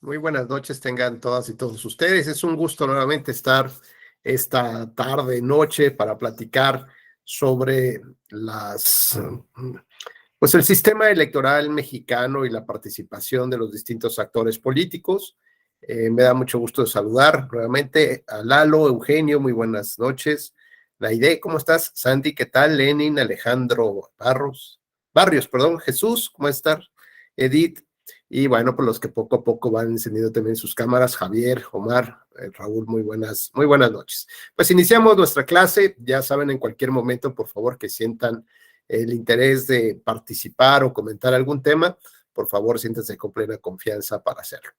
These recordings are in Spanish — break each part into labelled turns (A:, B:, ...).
A: Muy buenas noches tengan todas y todos ustedes. Es un gusto nuevamente estar esta tarde, noche, para platicar sobre pues el sistema electoral mexicano y la participación de los distintos actores políticos. Me da mucho gusto saludar nuevamente a Lalo, Eugenio, muy buenas noches. Laide, ¿cómo estás? Sandy, ¿qué tal? Lenin, Alejandro Barrios, perdón, Jesús, ¿cómo estás? Edith, y bueno, pues los que poco a poco van encendiendo también sus cámaras, Javier, Omar, Raúl, muy buenas noches. Pues iniciamos nuestra clase, ya saben, en cualquier momento, por favor, que sientan el interés de participar o comentar algún tema, por favor, siéntanse con plena confianza para hacerlo.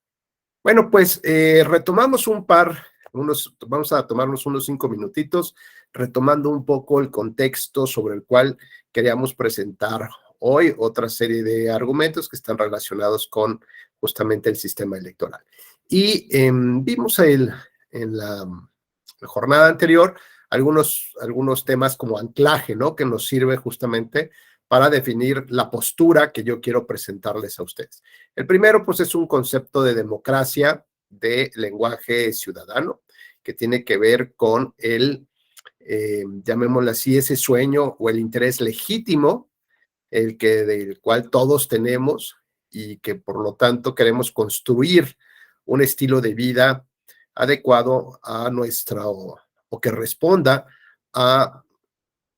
A: Bueno, pues retomamos vamos a tomarnos unos 5 minutitos, retomando un poco el contexto sobre el cual queríamos presentar hoy otra serie de argumentos que están relacionados con justamente el sistema electoral. Y vimos en la jornada anterior algunos temas como anclaje, ¿no? Que nos sirve justamente para definir la postura que yo quiero presentarles a ustedes. El primero, pues, es un concepto de democracia de lenguaje ciudadano, que tiene que ver con llamémoslo así, ese sueño o el interés legítimo, del cual todos tenemos y que por lo tanto queremos construir un estilo de vida adecuado a o que responda a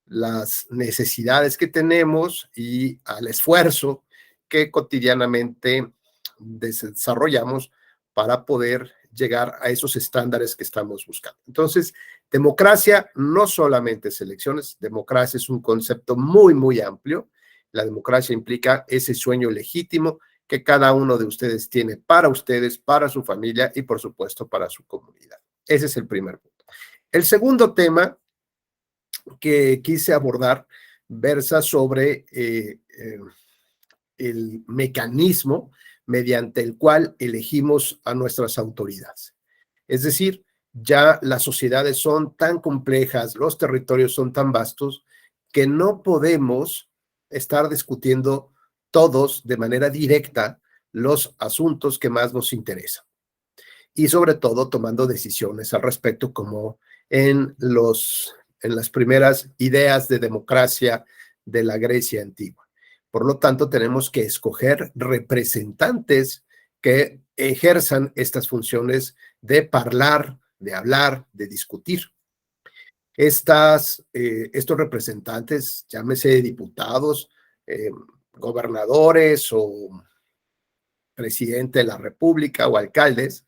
A: las necesidades que tenemos y al esfuerzo que cotidianamente desarrollamos para poder llegar a esos estándares que estamos buscando. Entonces, democracia no solamente es elecciones, democracia es un concepto muy amplio. La democracia implica ese sueño legítimo que cada uno de ustedes tiene para ustedes, para su familia y, por supuesto, para su comunidad. Ese es el primer punto. El segundo tema que quise abordar versa sobre el mecanismo mediante el cual elegimos a nuestras autoridades. Es decir, ya las sociedades son tan complejas, los territorios son tan vastos, que no podemos estar discutiendo todos de manera directa los asuntos que más nos interesan. Y sobre todo tomando decisiones al respecto, como en las primeras ideas de democracia de la Grecia antigua. Por lo tanto, tenemos que escoger representantes que ejerzan estas funciones de hablar, de discutir. Estos representantes, llámese diputados, gobernadores o presidente de la República o alcaldes,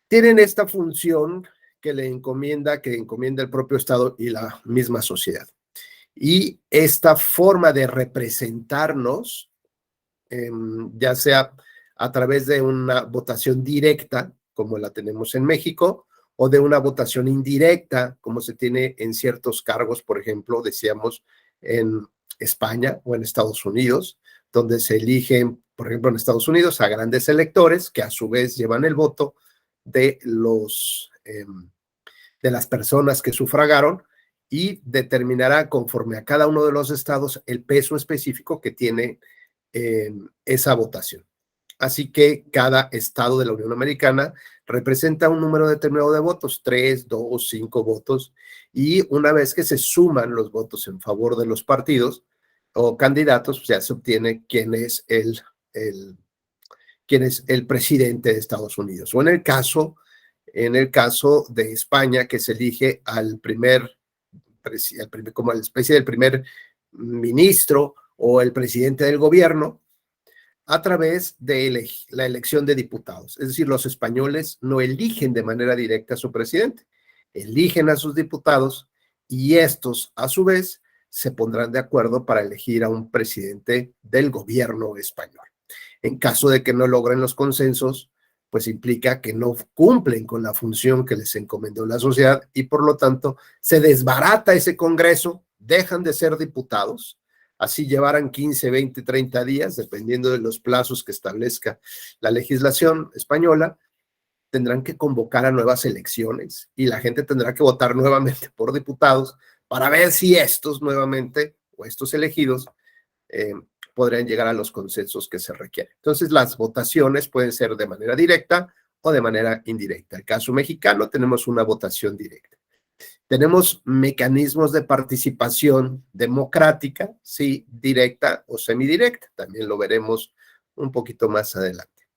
A: tienen esta función que encomienda el propio Estado y la misma sociedad. Y esta forma de representarnos, ya sea a través de una votación directa, como la tenemos en México, o de una votación indirecta, como se tiene en ciertos cargos, por ejemplo, decíamos, en España o en Estados Unidos, donde se eligen, por ejemplo, en Estados Unidos, a grandes electores que a su vez llevan el voto de las personas que sufragaron y determinará conforme a cada uno de los estados el peso específico que tiene esa votación. Así que cada estado de la Unión Americana representa un número determinado de votos, 3, 2, 5 votos, y una vez que se suman los votos en favor de los partidos o candidatos, ya se obtiene quién es el presidente de Estados Unidos. O en el caso de España, que se elige como la especie del primer ministro o el presidente del gobierno a través de la elección de diputados. Es decir, los españoles no eligen de manera directa a su presidente, eligen a sus diputados y estos, a su vez, se pondrán de acuerdo para elegir a un presidente del gobierno español. En caso de que no logren los consensos, pues implica que no cumplen con la función que les encomendó la sociedad y por lo tanto se desbarata ese Congreso, dejan de ser diputados, así llevarán 15, 20, 30 días, dependiendo de los plazos que establezca la legislación española, tendrán que convocar a nuevas elecciones y la gente tendrá que votar nuevamente por diputados para ver si estos nuevamente o estos elegidos podrían llegar a los consensos que se requieren. Entonces, las votaciones pueden ser de manera directa o de manera indirecta. En el caso mexicano tenemos una votación directa. Tenemos mecanismos de participación democrática, sí, directa o semidirecta. También lo veremos un poquito más adelante.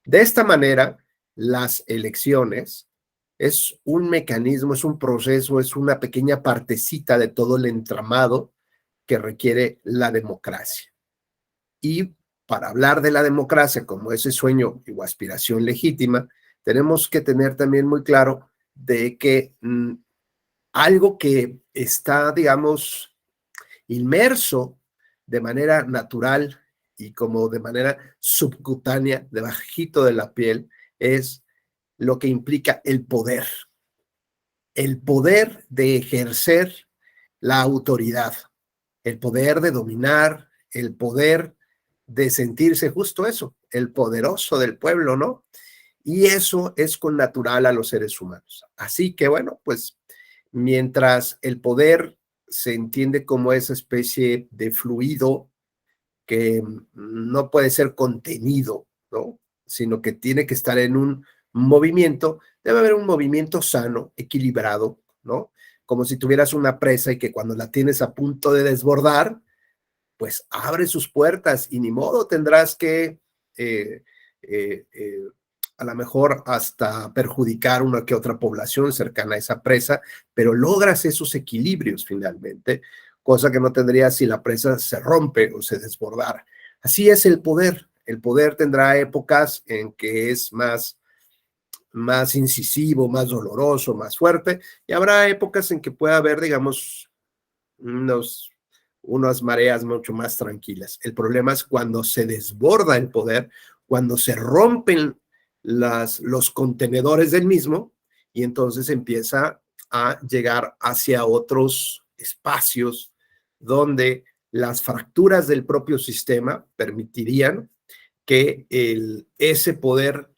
A: De esta manera, las elecciones es un mecanismo, es un proceso, es una pequeña partecita de todo el entramado que requiere la democracia. Y para hablar de la democracia como ese sueño o aspiración legítima, tenemos que tener también muy claro de que algo que está, digamos, inmerso de manera natural y como de manera subcutánea, debajito de la piel, es lo que implica el poder de ejercer la autoridad, el poder de dominar, el poder de sentirse justo eso, el poderoso del pueblo, ¿no? Y eso es con natural a los seres humanos. Así que bueno, pues mientras el poder se entiende como esa especie de fluido que no puede ser contenido, ¿no? Sino que tiene que estar en un movimiento, debe haber un movimiento sano, equilibrado, ¿no? Como si tuvieras una presa y que cuando la tienes a punto de desbordar, pues abre sus puertas y ni modo tendrás que eh, eh, eh, a lo mejor hasta perjudicar una que otra población cercana a esa presa, pero logras esos equilibrios finalmente, cosa que no tendrías si la presa se rompe o se desbordara. Así es el poder tendrá épocas en que es más incisivo, más doloroso, más fuerte, y habrá épocas en que pueda haber, digamos, unas mareas mucho más tranquilas. El problema es cuando se desborda el poder, cuando se rompen los contenedores del mismo y entonces empieza a llegar hacia otros espacios donde las fracturas del propio sistema permitirían que ese poder,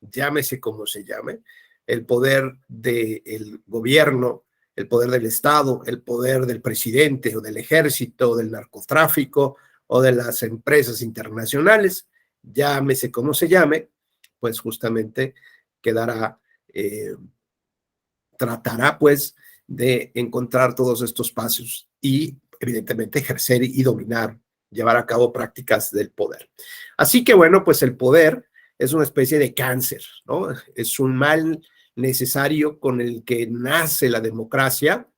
A: llámese como se llame, el poder del gobierno, el poder del Estado, el poder del presidente o del ejército, o del narcotráfico o de las empresas internacionales, llámese como se llame, pues justamente quedará, tratará pues de encontrar todos estos pasos y evidentemente ejercer y dominar, llevar a cabo prácticas del poder. Así que bueno, pues el poder es una especie de cáncer, ¿no? Es un mal necesario con el que nace la democracia,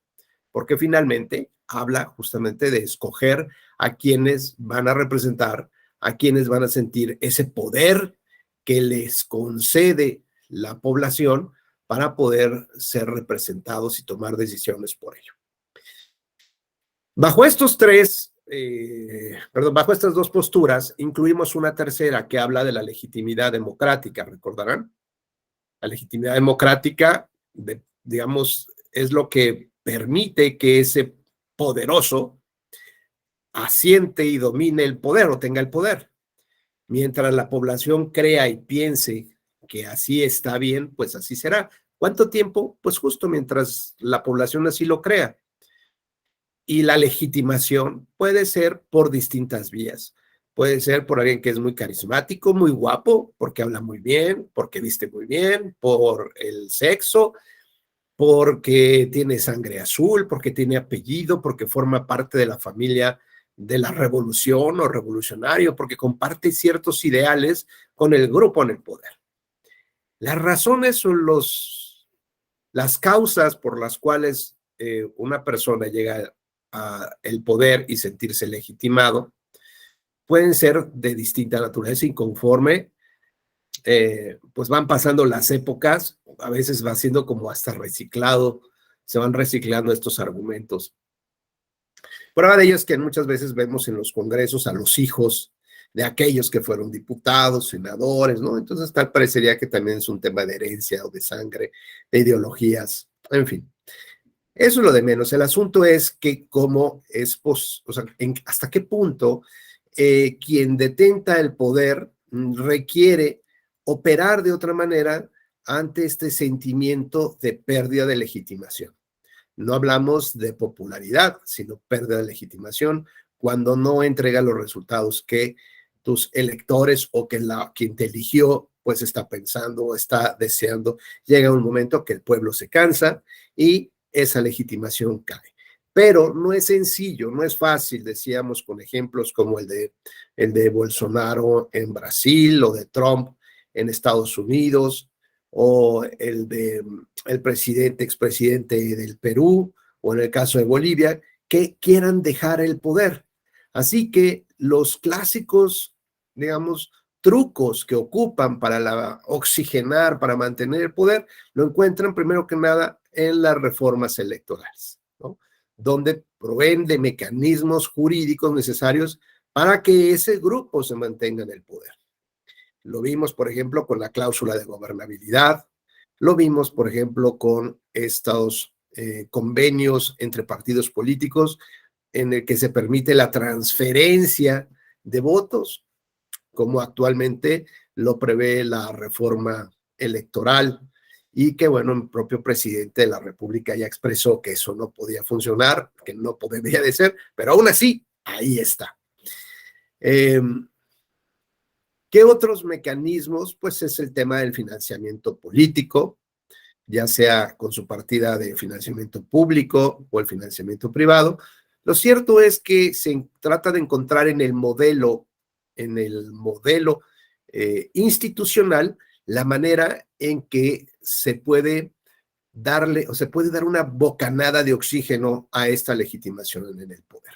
A: porque finalmente habla justamente de escoger a quienes van a representar, a quienes van a sentir ese poder que les concede la población para poder ser representados y tomar decisiones por ello. Bajo bajo estas dos posturas, incluimos una tercera que habla de la legitimidad democrática, ¿recordarán? La legitimidad democrática, digamos, es lo que permite que ese poderoso asiente y domine el poder o tenga el poder. Mientras la población crea y piense que así está bien, pues así será. ¿Cuánto tiempo? Pues justo mientras la población así lo crea. Y la legitimación puede ser por distintas vías. Puede ser por alguien que es muy carismático, muy guapo, porque habla muy bien, porque viste muy bien, por el sexo, porque tiene sangre azul, porque tiene apellido, porque forma parte de la familia de la revolución o revolucionario, porque comparte ciertos ideales con el grupo en el poder. Las razones son las causas por las cuales una persona llega al poder y sentirse legitimado pueden ser de distinta naturaleza y conforme pues van pasando las épocas, a veces va siendo como hasta reciclado, se van reciclando estos argumentos. Prueba de ello es que muchas veces vemos en los congresos a los hijos de aquellos que fueron diputados, senadores, ¿no? Entonces tal parecería que también es un tema de herencia o de sangre, de ideologías, en fin. Eso es lo de menos. El asunto es que cómo es, o sea, hasta qué punto quien detenta el poder requiere operar de otra manera ante este sentimiento de pérdida de legitimación. No hablamos de popularidad, sino pérdida de legitimación, cuando no entrega los resultados que tus electores o que quien te eligió pues está pensando o está deseando. Llega un momento que el pueblo se cansa y esa legitimación cae. Pero no es sencillo, no es fácil, decíamos con ejemplos como el de Bolsonaro en Brasil o de Trump en Estados Unidos o el de el expresidente del Perú o en el caso de Bolivia, que quieran dejar el poder. Así que los clásicos, digamos, trucos que ocupan para oxigenar, para mantener el poder, lo encuentran primero que nada en las reformas electorales, ¿no? Donde proveen de mecanismos jurídicos necesarios para que ese grupo se mantenga en el poder. Lo vimos, por ejemplo, con la cláusula de gobernabilidad, lo vimos, por ejemplo, con estos convenios entre partidos políticos en el que se permite la transferencia de votos, como actualmente lo prevé la reforma electoral, y que, bueno, el propio presidente de la República ya expresó que eso no podía funcionar, que no podría de ser, pero aún así, ahí está. ¿Qué otros mecanismos? Pues es el tema del financiamiento político, ya sea con su partida de financiamiento público o el financiamiento privado. Lo cierto es que se trata de encontrar en el modelo institucional la manera en que se puede darle o se puede dar una bocanada de oxígeno a esta legitimación en el poder.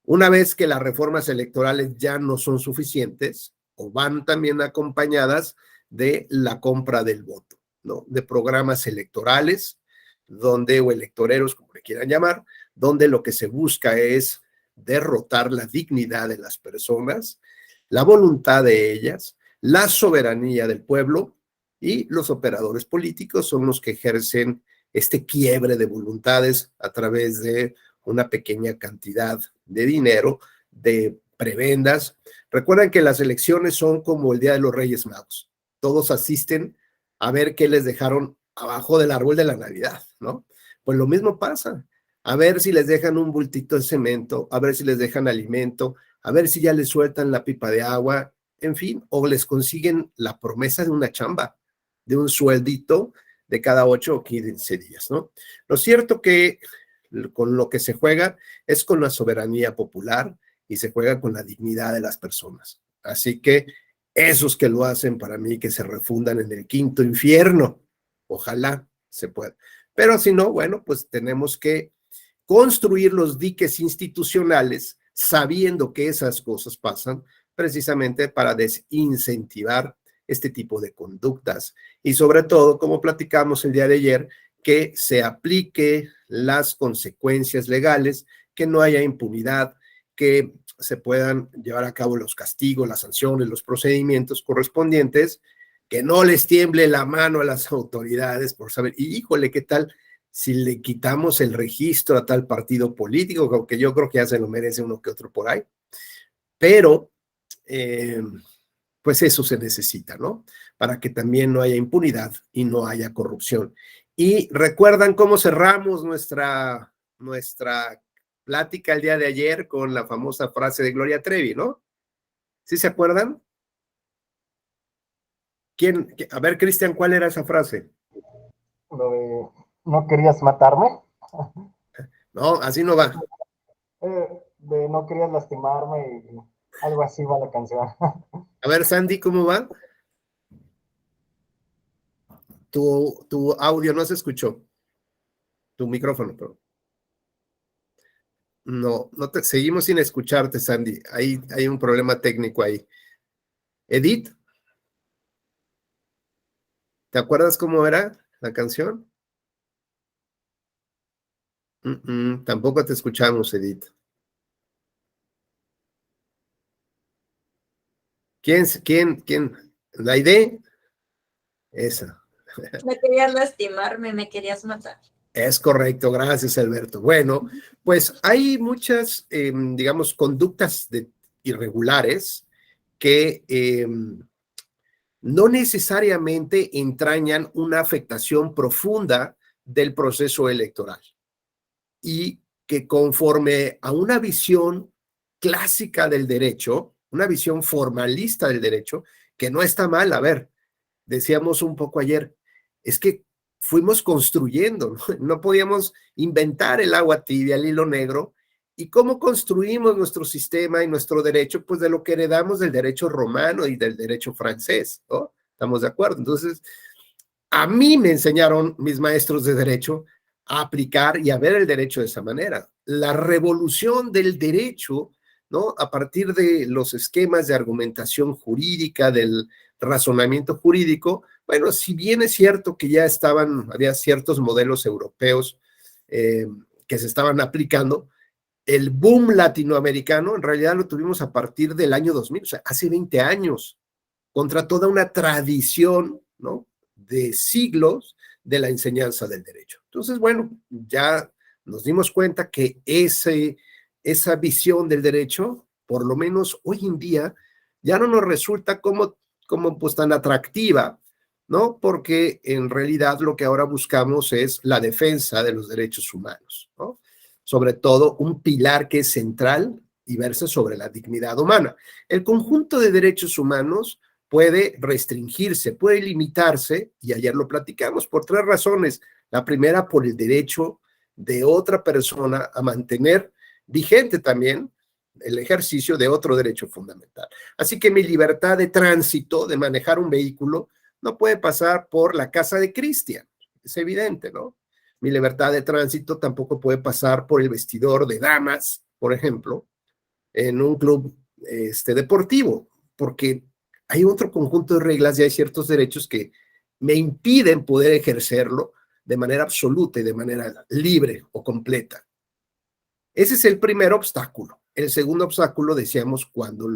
A: Una vez que las reformas electorales ya no son suficientes o van también acompañadas de la compra del voto, ¿no? De programas electorales, o electoreros, como le quieran llamar, donde lo que se busca es derrotar la dignidad de las personas, la voluntad de ellas, la soberanía del pueblo, y los operadores políticos son los que ejercen este quiebre de voluntades a través de una pequeña cantidad de dinero, de prebendas. Recuerden que las elecciones son como el Día de los Reyes Magos. Todos asisten a ver qué les dejaron abajo del árbol de la Navidad, ¿no? Pues lo mismo pasa. A ver si les dejan un bultito de cemento, a ver si les dejan alimento, a ver si ya les sueltan la pipa de agua, en fin, o les consiguen la promesa de una chamba, de un sueldito de cada 8 o 15 días, ¿no? Lo cierto que con lo que se juega es con la soberanía popular y se juega con la dignidad de las personas. Así que esos que lo hacen, para mí, que se refundan en el quinto infierno. Ojalá se pueda. Pero si no, bueno, pues tenemos que construir los diques institucionales sabiendo que esas cosas pasan, precisamente para desincentivar este tipo de conductas. Y sobre todo, como platicamos el día de ayer, que se aplique las consecuencias legales, que no haya impunidad, que se puedan llevar a cabo los castigos, las sanciones, los procedimientos correspondientes, que no les tiemble la mano a las autoridades por saber, y híjole, ¿qué tal si le quitamos el registro a tal partido político? Aunque yo creo que ya se lo merece uno que otro por ahí, pero pues eso se necesita, ¿no? Para que también no haya impunidad y no haya corrupción. Y recuerdan cómo cerramos nuestra plática el día de ayer con la famosa frase de Gloria Trevi, ¿no? ¿Sí se acuerdan? ¿Quién? A ver, Cristian, ¿cuál era esa frase?
B: Lo de no querías matarme.
A: No, así no va.
B: De no querías lastimarme y algo así va la canción.
A: A ver, Sandy, ¿cómo va? Tu audio no se escuchó. Tu micrófono, pero. No, seguimos sin escucharte, Sandy. Hay un problema técnico ahí. Edith, ¿te acuerdas cómo era la canción? Tampoco te escuchamos, Edith. ¿Quién? ¿La idea? Esa.
C: No querías lastimarme, me querías matar.
A: Es correcto, gracias, Alberto. Bueno, pues hay muchas, digamos, conductas irregulares que no necesariamente entrañan una afectación profunda del proceso electoral y que conforme a una visión clásica del derecho, una visión formalista del derecho, que no está mal, a ver, decíamos un poco ayer, es que fuimos construyendo, ¿no? No podíamos inventar el agua tibia, el hilo negro. ¿Y cómo construimos nuestro sistema y nuestro derecho? Pues de lo que heredamos del derecho romano y del derecho francés, ¿no? ¿Estamos de acuerdo? Entonces, a mí me enseñaron mis maestros de derecho a aplicar y a ver el derecho de esa manera. La revolución del derecho, ¿no? A partir de los esquemas de argumentación jurídica, del razonamiento jurídico, bueno, si bien es cierto que ya había ciertos modelos europeos que se estaban aplicando, el boom latinoamericano en realidad lo tuvimos a partir del año 2000, o sea, hace 20 años, contra toda una tradición, ¿no? De siglos de la enseñanza del derecho. Entonces, bueno, ya nos dimos cuenta que esa visión del derecho, por lo menos hoy en día, ya no nos resulta como pues tan atractiva, ¿no? Porque en realidad lo que ahora buscamos es la defensa de los derechos humanos, ¿no? Sobre todo un pilar que es central y versa sobre la dignidad humana. El conjunto de derechos humanos puede restringirse, puede limitarse, y ayer lo platicamos, por 3 razones. La primera, por el derecho de otra persona a mantener vigente también el ejercicio de otro derecho fundamental. Así que mi libertad de tránsito, de manejar un vehículo, no puede pasar por la casa de Cristian, es evidente, ¿no? Mi libertad de tránsito tampoco puede pasar por el vestidor de damas, por ejemplo, en un club deportivo, porque hay otro conjunto de reglas y hay ciertos derechos que me impiden poder ejercerlo de manera absoluta y de manera libre o completa. Ese es el primer obstáculo. El segundo obstáculo, decíamos, cuando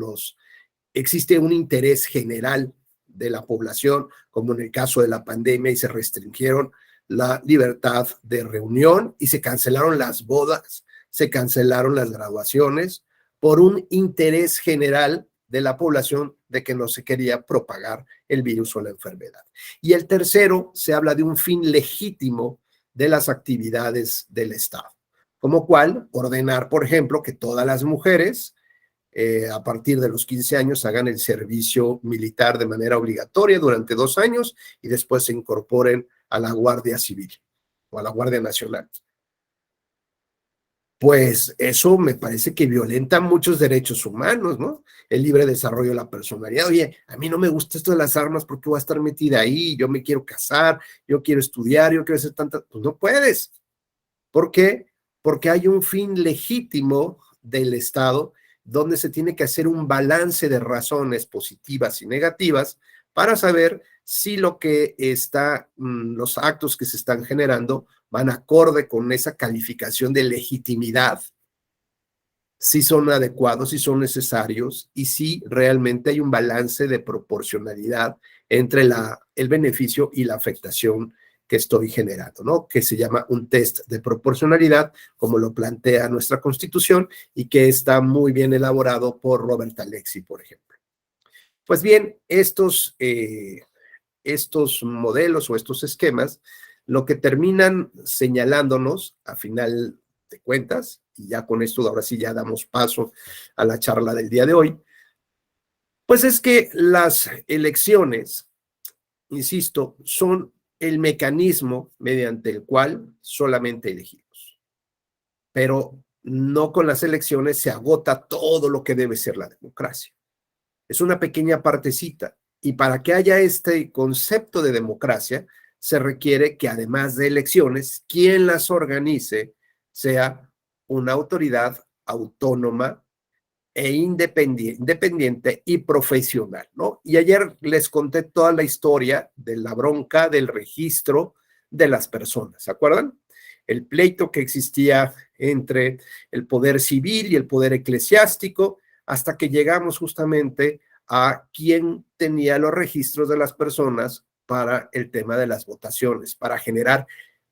A: existe un interés general de la población, como en el caso de la pandemia, y se restringieron la libertad de reunión y se cancelaron las bodas, se cancelaron las graduaciones por un interés general de la población de que no se quería propagar el virus o la enfermedad. Y el tercero, se habla de un fin legítimo de las actividades del Estado, como cual ordenar, por ejemplo, que todas las mujeres a partir de los 15 años hagan el servicio militar de manera obligatoria durante 2 años y después se incorporen a la Guardia Civil o a la Guardia Nacional. Pues eso me parece que violenta muchos derechos humanos, ¿no? El libre desarrollo de la personalidad. Oye, a mí no me gusta esto de las armas porque voy a estar metida ahí, yo me quiero casar, yo quiero estudiar, yo quiero hacer tantas... Pues no puedes. ¿Por qué? Porque hay un fin legítimo del Estado donde se tiene que hacer un balance de razones positivas y negativas para saber si lo que está, los actos que se están generando van acorde con esa calificación de legitimidad, si son adecuados, si son necesarios y si realmente hay un balance de proporcionalidad entre el beneficio y la afectación que estoy generando, ¿no? Que se llama un test de proporcionalidad, como lo plantea nuestra Constitución y que está muy bien elaborado por Robert Alexy, por ejemplo. Pues bien, estos modelos o estos esquemas, lo que terminan señalándonos, a final de cuentas, y ya con esto ahora sí ya damos paso a la charla del día de hoy, pues es que las elecciones, insisto, son el mecanismo mediante el cual solamente elegimos. Pero no con las elecciones se agota todo lo que debe ser la democracia. Es una pequeña partecita. Y para que haya este concepto de democracia, se requiere que además de elecciones, quien las organice sea una autoridad autónoma e independiente y profesional, ¿no? Y ayer les conté toda la historia de la bronca del registro de las personas, ¿se acuerdan? El pleito que existía entre el poder civil y el poder eclesiástico, hasta que llegamos justamente a quién tenía los registros de las personas para el tema de las votaciones, para generar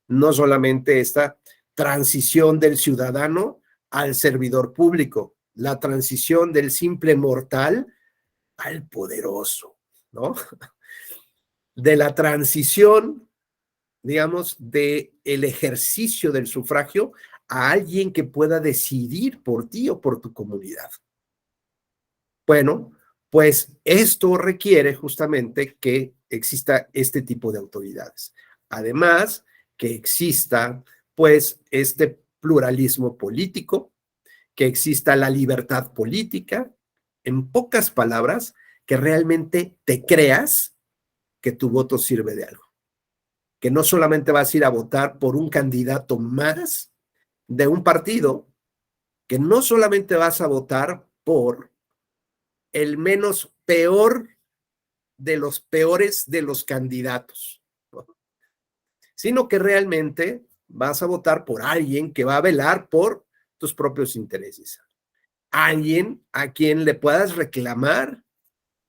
A: no solamente esta transición del ciudadano al servidor público, la transición del simple mortal al poderoso, ¿no? De la transición, digamos, del ejercicio del sufragio a alguien que pueda decidir por ti o por tu comunidad. Bueno, pues esto requiere justamente que exista este tipo de autoridades. Además, que exista pues este pluralismo político, que exista la libertad política, en pocas palabras, que realmente te creas que tu voto sirve de algo, que no solamente vas a ir a votar por un candidato más de un partido, que no solamente vas a votar por el menos peor de los peores de los candidatos, ¿no? Sino que realmente vas a votar por alguien que va a velar por tus propios intereses. Alguien a quien le puedas reclamar,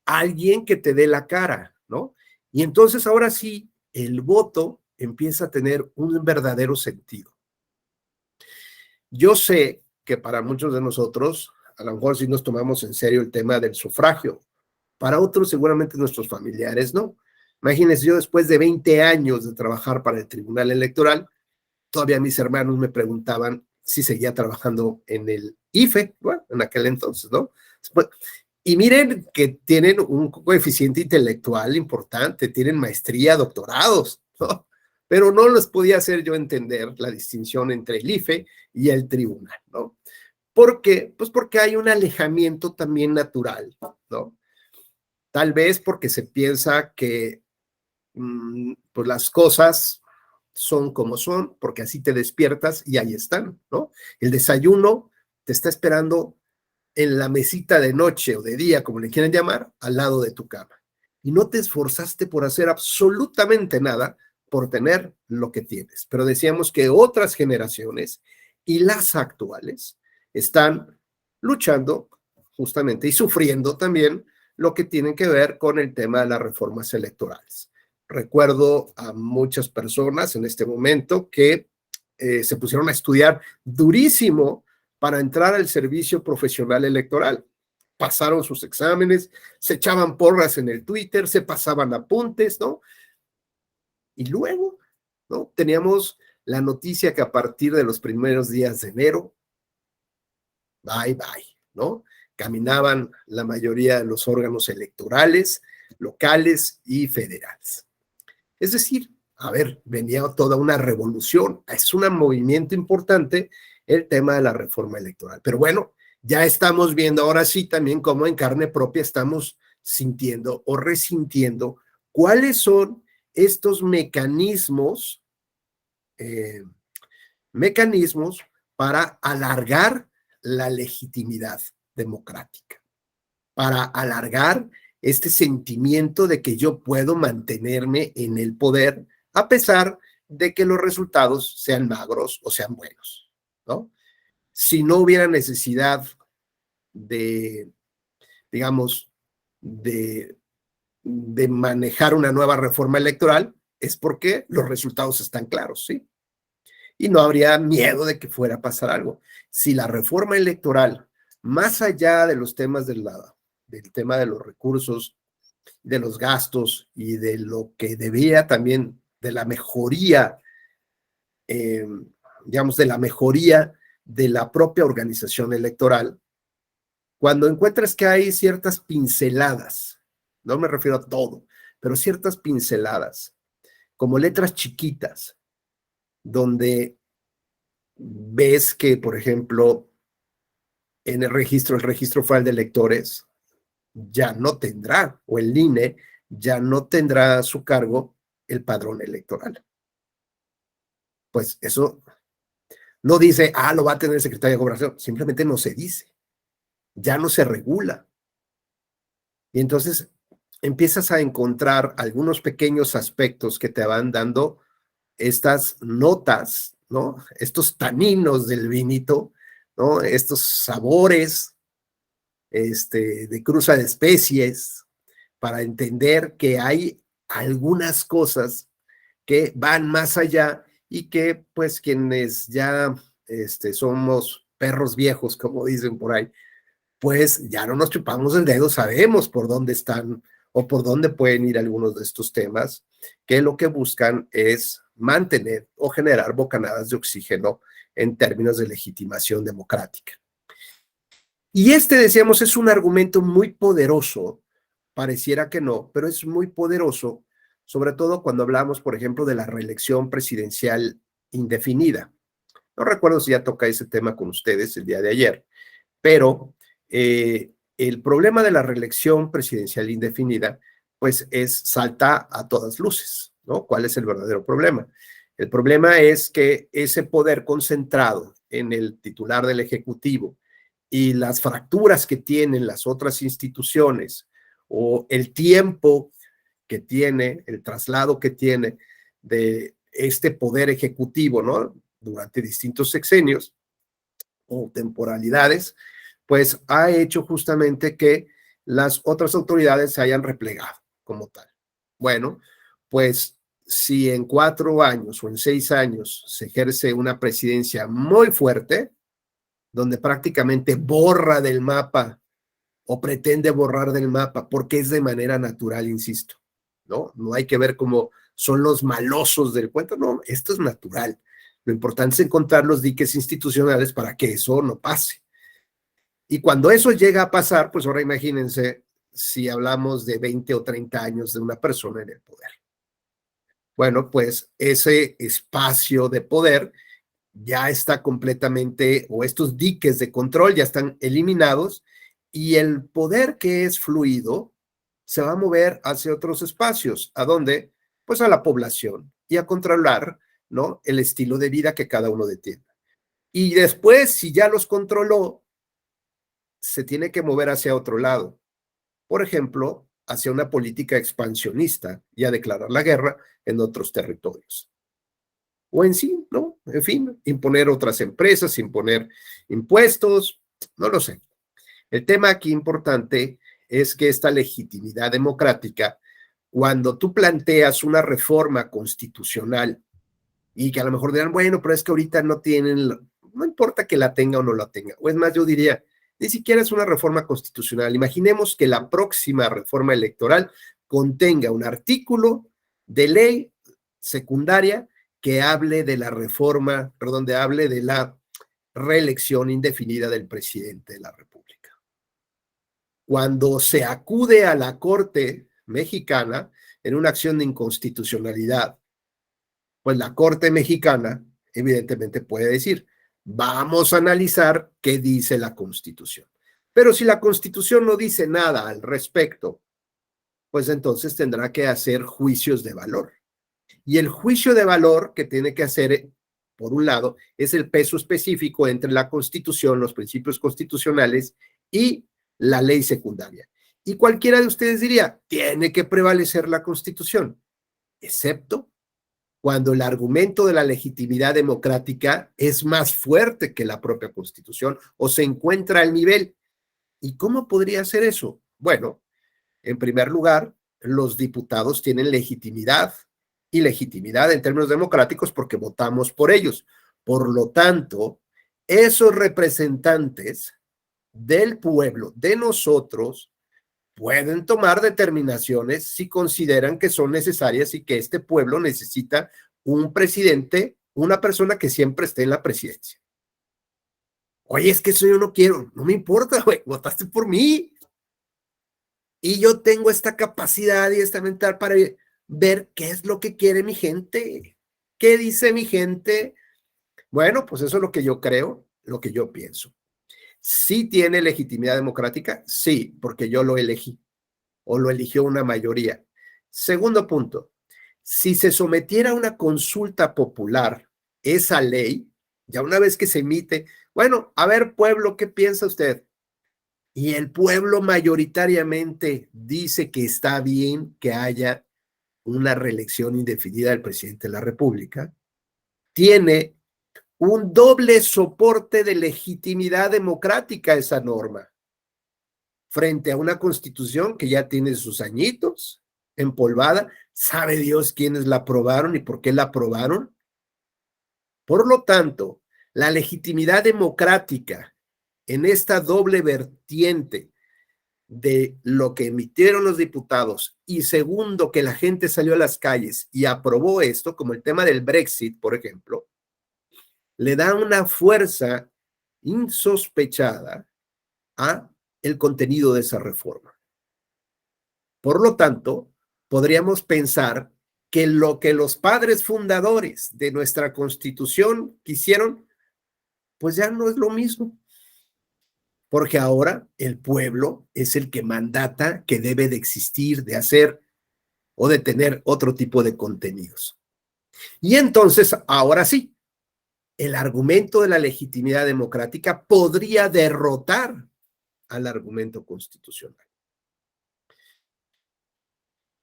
A: alguien que te dé la cara, ¿no? Y entonces ahora sí, el voto empieza a tener un verdadero sentido. Yo sé que para muchos de nosotros, a lo mejor sí nos tomamos en serio el tema del sufragio. Para otros, seguramente nuestros familiares, ¿no? Imagínense, yo después de 20 años de trabajar para el Tribunal Electoral, todavía mis hermanos me preguntaban si seguía trabajando en el IFE, bueno, en aquel entonces, ¿no? Y miren que tienen un coeficiente intelectual importante, tienen maestría, doctorados, ¿no? Pero no les podía hacer yo entender la distinción entre el IFE y el tribunal, ¿no? ¿Por qué? Pues porque hay un alejamiento también natural, ¿no? Tal vez porque se piensa que pues las cosas son como son, porque así te despiertas y ahí están, ¿no? El desayuno te está esperando en la mesita de noche o de día, como le quieran llamar, al lado de tu cama. Y no te esforzaste por hacer absolutamente nada por tener lo que tienes. Pero decíamos que otras generaciones y las actuales están luchando justamente y sufriendo también lo que tiene que ver con el tema de las reformas electorales. Recuerdo a muchas personas en este momento que se pusieron a estudiar durísimo para entrar al servicio profesional electoral. Pasaron sus exámenes, se echaban porras en el Twitter, se pasaban apuntes, ¿no? Y luego, ¿no? Teníamos la noticia que a partir de los primeros días de enero, bye, bye, ¿no? Caminaban la mayoría de los órganos electorales, locales y federales. Es decir, a ver, venía toda una revolución, es un movimiento importante el tema de la reforma electoral. Pero bueno, ya estamos viendo ahora sí también cómo en carne propia estamos sintiendo o resintiendo cuáles son estos mecanismos para alargar la legitimidad democrática, para alargar este sentimiento de que yo puedo mantenerme en el poder a pesar de que los resultados sean magros o sean buenos, ¿no? Si no hubiera necesidad de, digamos, de manejar una nueva reforma electoral, es porque los resultados están claros, ¿sí? Y no habría miedo de que fuera a pasar algo. Si la reforma electoral, más allá de los temas del tema de los recursos, de los gastos y de lo que debía también de la mejoría, digamos, de la mejoría de la propia organización electoral, cuando encuentras que hay ciertas pinceladas, no me refiero a todo, pero ciertas pinceladas, como letras chiquitas, donde ves que, por ejemplo, en el registro federal de electores ya no tendrá, o el INE ya no tendrá a su cargo el padrón electoral. Pues eso no dice, lo va a tener el secretario de Gobernación, simplemente no se dice, ya no se regula. Y entonces empiezas a encontrar algunos pequeños aspectos que te van dando estas notas, ¿no? Estos taninos del vinito, ¿no? Estos sabores de cruza de especies, para entender que hay algunas cosas que van más allá y que pues quienes ya somos perros viejos, como dicen por ahí, pues ya no nos chupamos el dedo, sabemos por dónde están o por dónde pueden ir algunos de estos temas, que lo que buscan es mantener o generar bocanadas de oxígeno en términos de legitimación democrática. Y decíamos, es un argumento muy poderoso, pareciera que no, pero es muy poderoso, sobre todo cuando hablamos, por ejemplo, de la reelección presidencial indefinida. No recuerdo si ya toca ese tema con ustedes el día de ayer, pero el problema de la reelección presidencial indefinida, pues salta a todas luces, ¿no? ¿Cuál es el verdadero problema? El problema es que ese poder concentrado en el titular del Ejecutivo y las fracturas que tienen las otras instituciones o el tiempo que tiene, el traslado que tiene de este poder ejecutivo, ¿no? Durante distintos sexenios o temporalidades, pues ha hecho justamente que las otras autoridades se hayan replegado como tal. Bueno, pues si en 4 años o en 6 años se ejerce una presidencia muy fuerte, donde prácticamente borra del mapa o pretende borrar del mapa, porque es de manera natural, insisto, ¿no? No hay que ver cómo son los malosos del cuento, no, esto es natural. Lo importante es encontrar los diques institucionales para que eso no pase. Y cuando eso llega a pasar, pues ahora imagínense si hablamos de 20 o 30 años de una persona en el poder. Bueno, pues ese espacio de poder ya está completamente, o estos diques de control ya están eliminados, y el poder que es fluido se va a mover hacia otros espacios. ¿A dónde? Pues a la población y a controlar, ¿no? El estilo de vida que cada uno detiene. Y después, si ya los controló, se tiene que mover hacia otro lado. Por ejemplo, hacia una política expansionista y a declarar la guerra en otros territorios. O en sí, ¿no? En fin, imponer otras empresas, imponer impuestos, no lo sé. El tema aquí importante es que esta legitimidad democrática, cuando tú planteas una reforma constitucional y que a lo mejor dirán, bueno, pero es que ahorita no tienen, no importa que la tenga o no la tenga, o es más, yo diría, ni siquiera es una reforma constitucional. Imaginemos que la próxima reforma electoral contenga un artículo de ley secundaria que hable de la reforma, perdón, de hable de la reelección indefinida del presidente de la República. Cuando se acude a la Corte mexicana en una acción de inconstitucionalidad, pues la Corte mexicana evidentemente puede decir, vamos a analizar qué dice la Constitución. Pero si la Constitución no dice nada al respecto, pues entonces tendrá que hacer juicios de valor. Y el juicio de valor que tiene que hacer, por un lado, es el peso específico entre la Constitución, los principios constitucionales y la ley secundaria. Y cualquiera de ustedes diría, tiene que prevalecer la Constitución, excepto cuando el argumento de la legitimidad democrática es más fuerte que la propia Constitución o se encuentra al nivel. ¿Y cómo podría ser eso? Bueno, en primer lugar, los diputados tienen legitimidad y legitimidad en términos democráticos porque votamos por ellos. Por lo tanto, esos representantes del pueblo, de nosotros, pueden tomar determinaciones si consideran que son necesarias y que este pueblo necesita un presidente, una persona que siempre esté en la presidencia. Oye, es que eso yo no quiero, no me importa, güey, votaste por mí. Y yo tengo esta capacidad y esta mental para ver qué es lo que quiere mi gente, qué dice mi gente. Bueno, pues eso es lo que yo creo, lo que yo pienso. ¿Sí tiene legitimidad democrática? Sí, porque yo lo elegí o lo eligió una mayoría. Segundo punto, si se sometiera a una consulta popular esa ley, ya una vez que se emite, bueno, a ver, pueblo, ¿qué piensa usted? Y el pueblo mayoritariamente dice que está bien que haya una reelección indefinida del presidente de la República, tiene un doble soporte de legitimidad democrática esa norma, frente a una constitución que ya tiene sus añitos, empolvada, sabe Dios quiénes la aprobaron y por qué la aprobaron. Por lo tanto, la legitimidad democrática en esta doble vertiente de lo que emitieron los diputados y segundo, que la gente salió a las calles y aprobó esto, como el tema del Brexit, por ejemplo, le da una fuerza insospechada a el contenido de esa reforma. Por lo tanto, podríamos pensar que lo que los padres fundadores de nuestra Constitución quisieron, pues ya no es lo mismo. Porque ahora el pueblo es el que mandata que debe de existir, de hacer o de tener otro tipo de contenidos. Y entonces, ahora sí, el argumento de la legitimidad democrática podría derrotar al argumento constitucional.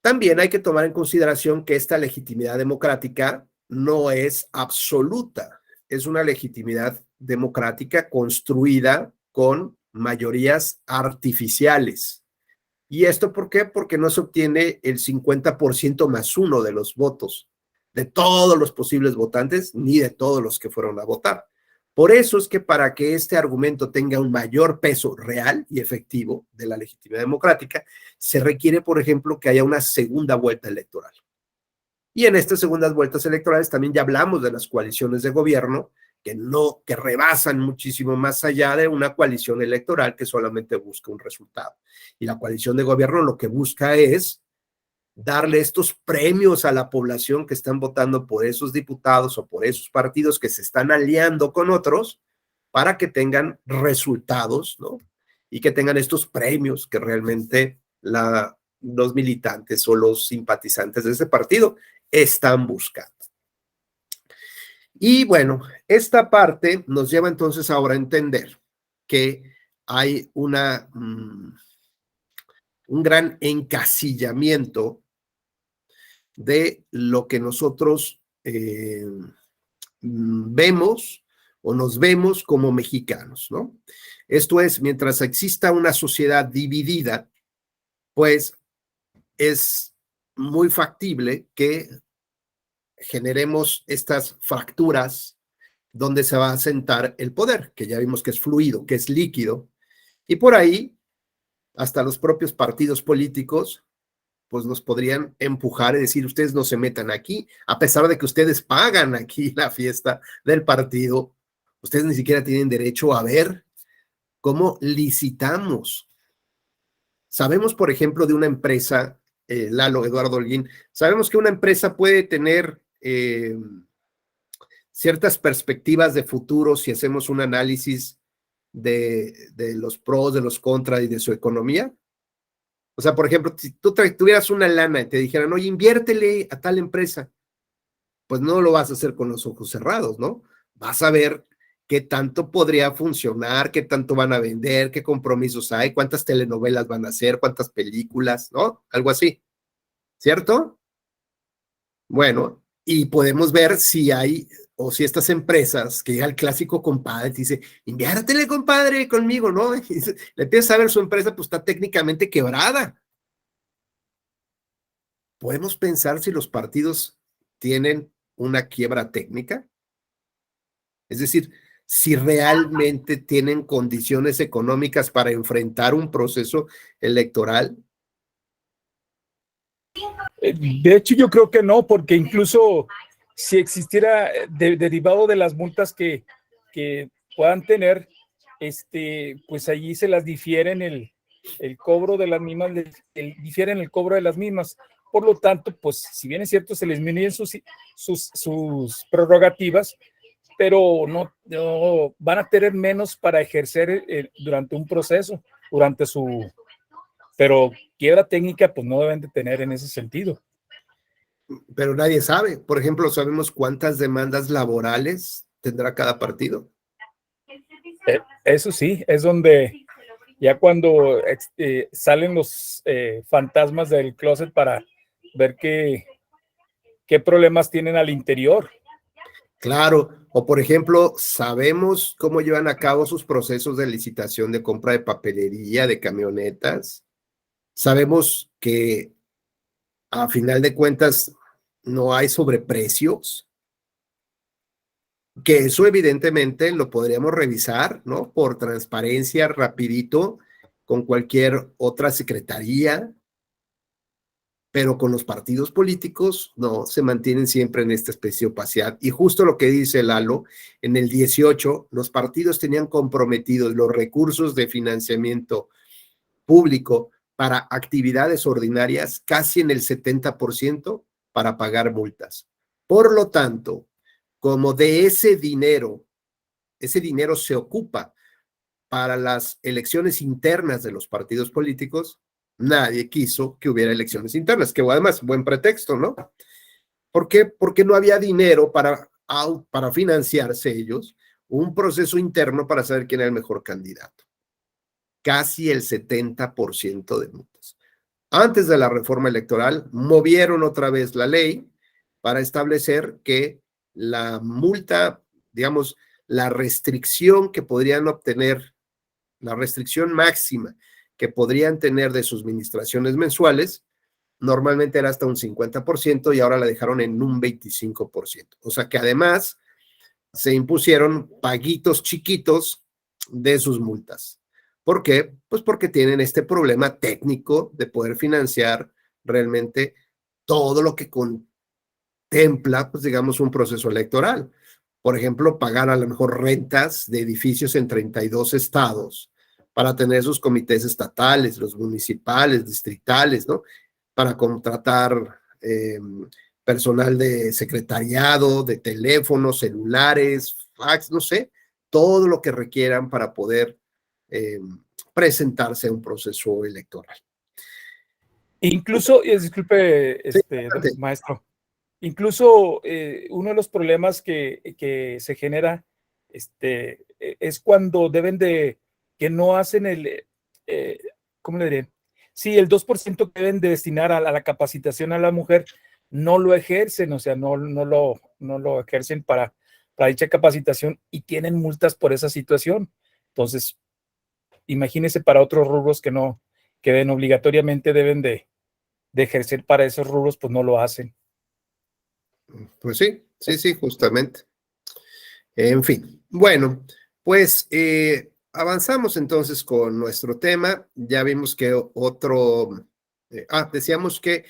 A: También hay que tomar en consideración que esta legitimidad democrática no es absoluta, es una legitimidad democrática construida con mayorías artificiales. ¿Y esto por qué? Porque no se obtiene el 50% más uno de los votos de todos los posibles votantes, ni de todos los que fueron a votar. Por eso es que para que este argumento tenga un mayor peso real y efectivo de la legitimidad democrática, se requiere, por ejemplo, que haya una segunda vuelta electoral. Y en estas segundas vueltas electorales también ya hablamos de las coaliciones de gobierno que rebasan muchísimo más allá de una coalición electoral que solamente busca un resultado. Y la coalición de gobierno lo que busca es darle estos premios a la población que están votando por esos diputados o por esos partidos que se están aliando con otros para que tengan resultados, ¿no? Y que tengan estos premios que realmente los militantes o los simpatizantes de ese partido están buscando. Y bueno, esta parte nos lleva entonces ahora a entender que hay un gran encasillamiento de lo que nosotros vemos o nos vemos como mexicanos, ¿no? Esto es, mientras exista una sociedad dividida, pues es muy factible que generemos estas fracturas donde se va a sentar el poder, que ya vimos que es fluido, que es líquido, y por ahí hasta los propios partidos políticos pues nos podrían empujar y decir, ustedes no se metan aquí, a pesar de que ustedes pagan aquí la fiesta del partido, ustedes ni siquiera tienen derecho a ver cómo licitamos. Sabemos, por ejemplo, de una empresa, Lalo, Eduardo Holguín, sabemos que una empresa puede tener ciertas perspectivas de futuro si hacemos un análisis de los pros, de los contras y de su economía. O sea, por ejemplo, si tú tuvieras una lana y te dijeran, oye, inviértele a tal empresa, pues no lo vas a hacer con los ojos cerrados, ¿no? Vas a ver qué tanto podría funcionar, qué tanto van a vender, qué compromisos hay, cuántas telenovelas van a hacer, cuántas películas, ¿no? Algo así, ¿cierto? Bueno, y podemos ver si hay, o si estas empresas, que llega el clásico compadre, te dice, inviértele, compadre, conmigo, ¿no? Y le empiezas a ver su empresa, pues está técnicamente quebrada. ¿Podemos pensar si los partidos tienen una quiebra técnica? Es decir, si realmente tienen condiciones económicas para enfrentar un proceso electoral.
D: De hecho, yo creo que no, porque incluso si existiera derivado de las multas que puedan tener, pues allí se las difieren el cobro de las mismas, difieren el cobro de las mismas. Por lo tanto, pues si bien es cierto, se les disminuyen sus prerrogativas, pero no van a tener menos para ejercer durante un proceso, pero quiebra técnica, pues no deben de tener en ese sentido.
A: Pero nadie sabe. Por ejemplo, ¿sabemos cuántas demandas laborales tendrá cada partido?
D: Eso sí, es donde ya cuando salen los fantasmas del closet para ver qué problemas tienen al interior.
A: Claro, o por ejemplo, ¿sabemos cómo llevan a cabo sus procesos de licitación de compra de papelería, de camionetas? Sabemos que a final de cuentas no hay sobreprecios, que eso evidentemente lo podríamos revisar, ¿no? Por transparencia, rapidito, con cualquier otra secretaría, pero con los partidos políticos no, se mantienen siempre en esta especie de opacidad. Y justo lo que dice Lalo, en el 18 los partidos tenían comprometidos los recursos de financiamiento público para actividades ordinarias casi en el 70% para pagar multas. Por lo tanto, como de ese dinero se ocupa para las elecciones internas de los partidos políticos, nadie quiso que hubiera elecciones internas, que además, buen pretexto, ¿no? ¿Por qué? Porque no había dinero para financiarse ellos un proceso interno para saber quién era el mejor candidato. Casi el 70% de multas. Antes de la reforma electoral, movieron otra vez la ley para establecer que la multa, digamos, la restricción que podrían obtener, la restricción máxima que podrían tener de sus administraciones mensuales, normalmente era hasta un 50% y ahora la dejaron en un 25%. O sea que además se impusieron paguitos chiquitos de sus multas. ¿Por qué? Pues porque tienen este problema técnico de poder financiar realmente todo lo que contempla, pues digamos, un proceso electoral. Por ejemplo, pagar a lo mejor rentas de edificios en 32 estados para tener sus comités estatales, los municipales, distritales, ¿no? Para contratar personal de secretariado, de teléfonos, celulares, fax, no sé, todo lo que requieran para poder presentarse a un proceso electoral.
D: Incluso, disculpe,
A: Sí,
D: maestro, incluso uno de los problemas que se genera es cuando deben de, que no hacen ¿cómo le diré? Sí, el 2% que deben de destinar a la capacitación a la mujer, no lo ejercen, o sea, no lo ejercen para dicha capacitación y tienen multas por esa situación. Entonces, imagínese para otros rubros que obligatoriamente deben de ejercer para esos rubros, pues no lo hacen.
A: Pues sí, justamente. En fin, bueno, pues avanzamos entonces con nuestro tema. Ya vimos que decíamos que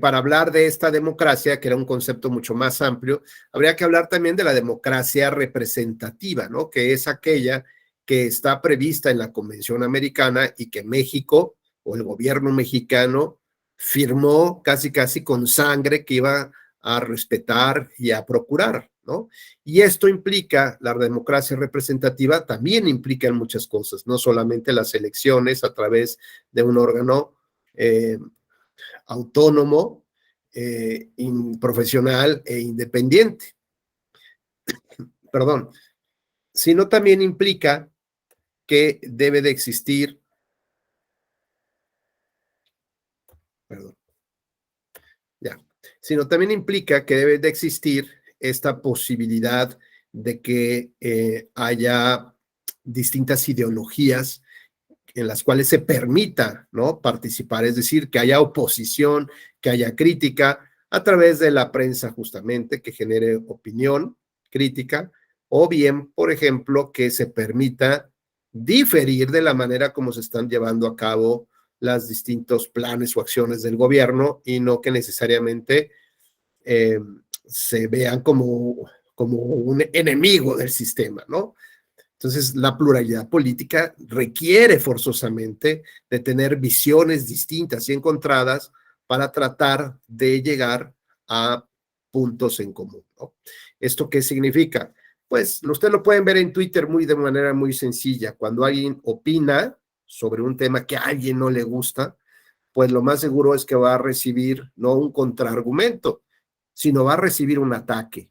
A: para hablar de esta democracia, que era un concepto mucho más amplio, habría que hablar también de la democracia representativa, ¿no? Que es aquella que está prevista en la Convención Americana y que México o el gobierno mexicano firmó casi con sangre que iba a respetar y a procurar, ¿no? Y esto implica, la democracia representativa también implica en muchas cosas, no solamente las elecciones a través de un órgano autónomo, profesional e independiente, perdón, sino también implica que debe de existir, sino también implica que debe de existir esta posibilidad de que haya distintas ideologías en las cuales se permita, ¿no?, participar, es decir, que haya oposición, que haya crítica a través de la prensa justamente, que genere opinión crítica, o bien, por ejemplo, que se permita diferir de la manera como se están llevando a cabo los distintos planes o acciones del gobierno y no que necesariamente se vean como un enemigo del sistema, ¿no? Entonces, la pluralidad política requiere forzosamente de tener visiones distintas y encontradas para tratar de llegar a puntos en común, ¿no? ¿Esto qué significa? Pues ustedes lo pueden ver en Twitter de manera muy sencilla. Cuando alguien opina sobre un tema que a alguien no le gusta, pues lo más seguro es que va a recibir no un contraargumento, sino va a recibir un ataque.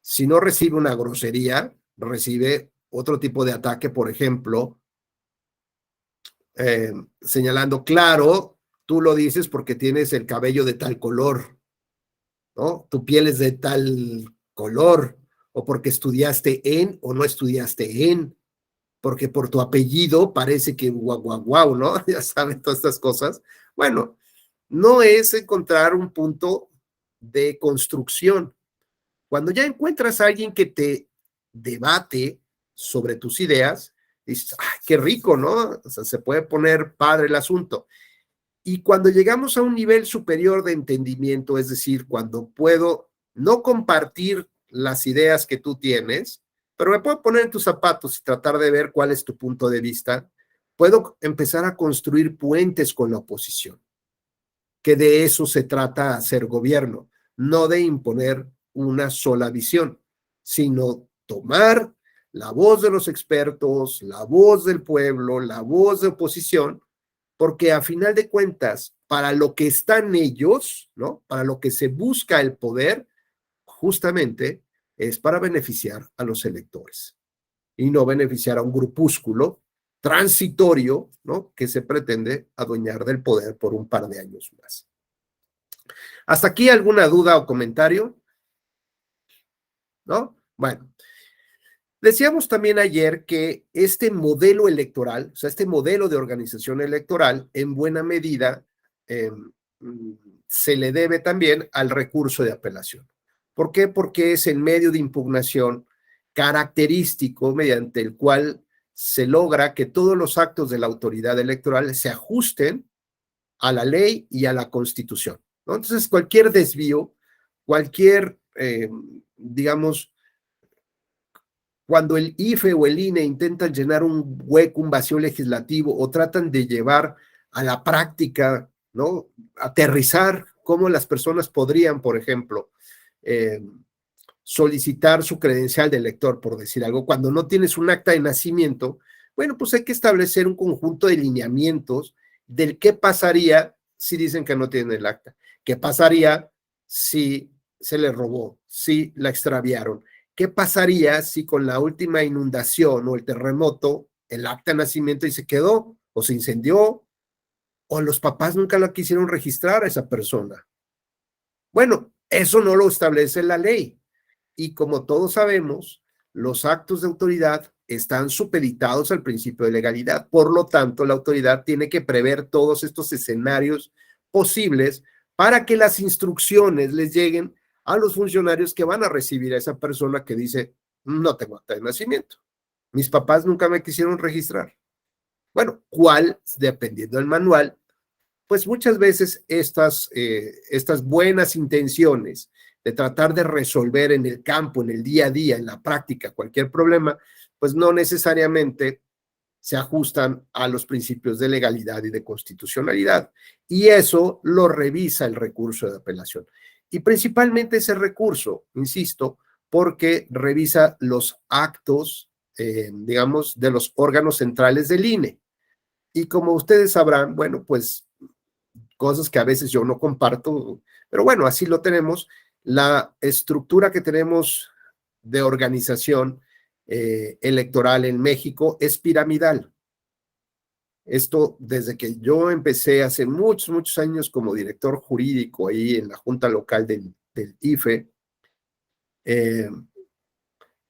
A: Si no recibe una grosería, recibe otro tipo de ataque, por ejemplo, señalando, claro, tú lo dices porque tienes el cabello de tal color, ¿no? Tu piel es de tal color, o porque estudiaste en o no estudiaste en, porque por tu apellido parece que guau, ¿no? Ya saben, todas estas cosas. Bueno, no es encontrar un punto de construcción. Cuando ya encuentras a alguien que te debate sobre tus ideas, dices, ¡ay, qué rico!, ¿no? O sea, se puede poner padre el asunto. Y cuando llegamos a un nivel superior de entendimiento, es decir, cuando puedo no compartir las ideas que tú tienes, pero me puedo poner en tus zapatos y tratar de ver cuál es tu punto de vista, puedo empezar a construir puentes con la oposición, que de eso se trata hacer gobierno, no de imponer una sola visión, sino tomar la voz de los expertos, la voz del pueblo, la voz de oposición, porque a final de cuentas, para lo que están ellos, ¿no? Para lo que se busca el poder, justamente es para beneficiar a los electores y no beneficiar a un grupúsculo transitorio, ¿no? Que se pretende adueñar del poder por un par de años más. ¿Hasta aquí alguna duda o comentario? ¿No? Bueno. Decíamos también ayer que este modelo electoral, o sea, este modelo de organización electoral, en buena medida se le debe también al recurso de apelación. ¿Por qué? Porque es el medio de impugnación característico mediante el cual se logra que todos los actos de la autoridad electoral se ajusten a la ley y a la Constitución, ¿no? Entonces, cualquier desvío, cualquier, digamos, cuando el IFE o el INE intentan llenar un hueco, un vacío legislativo o tratan de llevar a la práctica, ¿no? Aterrizar cómo las personas podrían, por ejemplo, solicitar su credencial de elector, por decir algo, cuando no tienes un acta de nacimiento, bueno, pues hay que establecer un conjunto de lineamientos del qué pasaría si dicen que no tienen el acta, qué pasaría si se les robó, si la extraviaron. ¿Qué pasaría si con la última inundación o el terremoto el acta de nacimiento y se quedó o se incendió o los papás nunca la quisieron registrar a esa persona? Bueno, eso no lo establece la ley y como todos sabemos, los actos de autoridad están supeditados al principio de legalidad. Por lo tanto, la autoridad tiene que prever todos estos escenarios posibles para que las instrucciones les lleguen a los funcionarios que van a recibir a esa persona que dice, no tengo acta de nacimiento, mis papás nunca me quisieron registrar. Bueno, ¿cuál? Dependiendo del manual, pues muchas veces estas buenas intenciones de tratar de resolver en el campo, en el día a día, en la práctica, cualquier problema, pues no necesariamente se ajustan a los principios de legalidad y de constitucionalidad. Y eso lo revisa el recurso de apelación. Y principalmente ese recurso, insisto, porque revisa los actos, digamos, de los órganos centrales del INE. Y como ustedes sabrán, bueno, pues cosas que a veces yo no comparto, pero bueno, así lo tenemos. La estructura que tenemos de organización electoral en México es piramidal. Esto desde que yo empecé hace muchos, muchos años como director jurídico ahí en la Junta Local del IFE,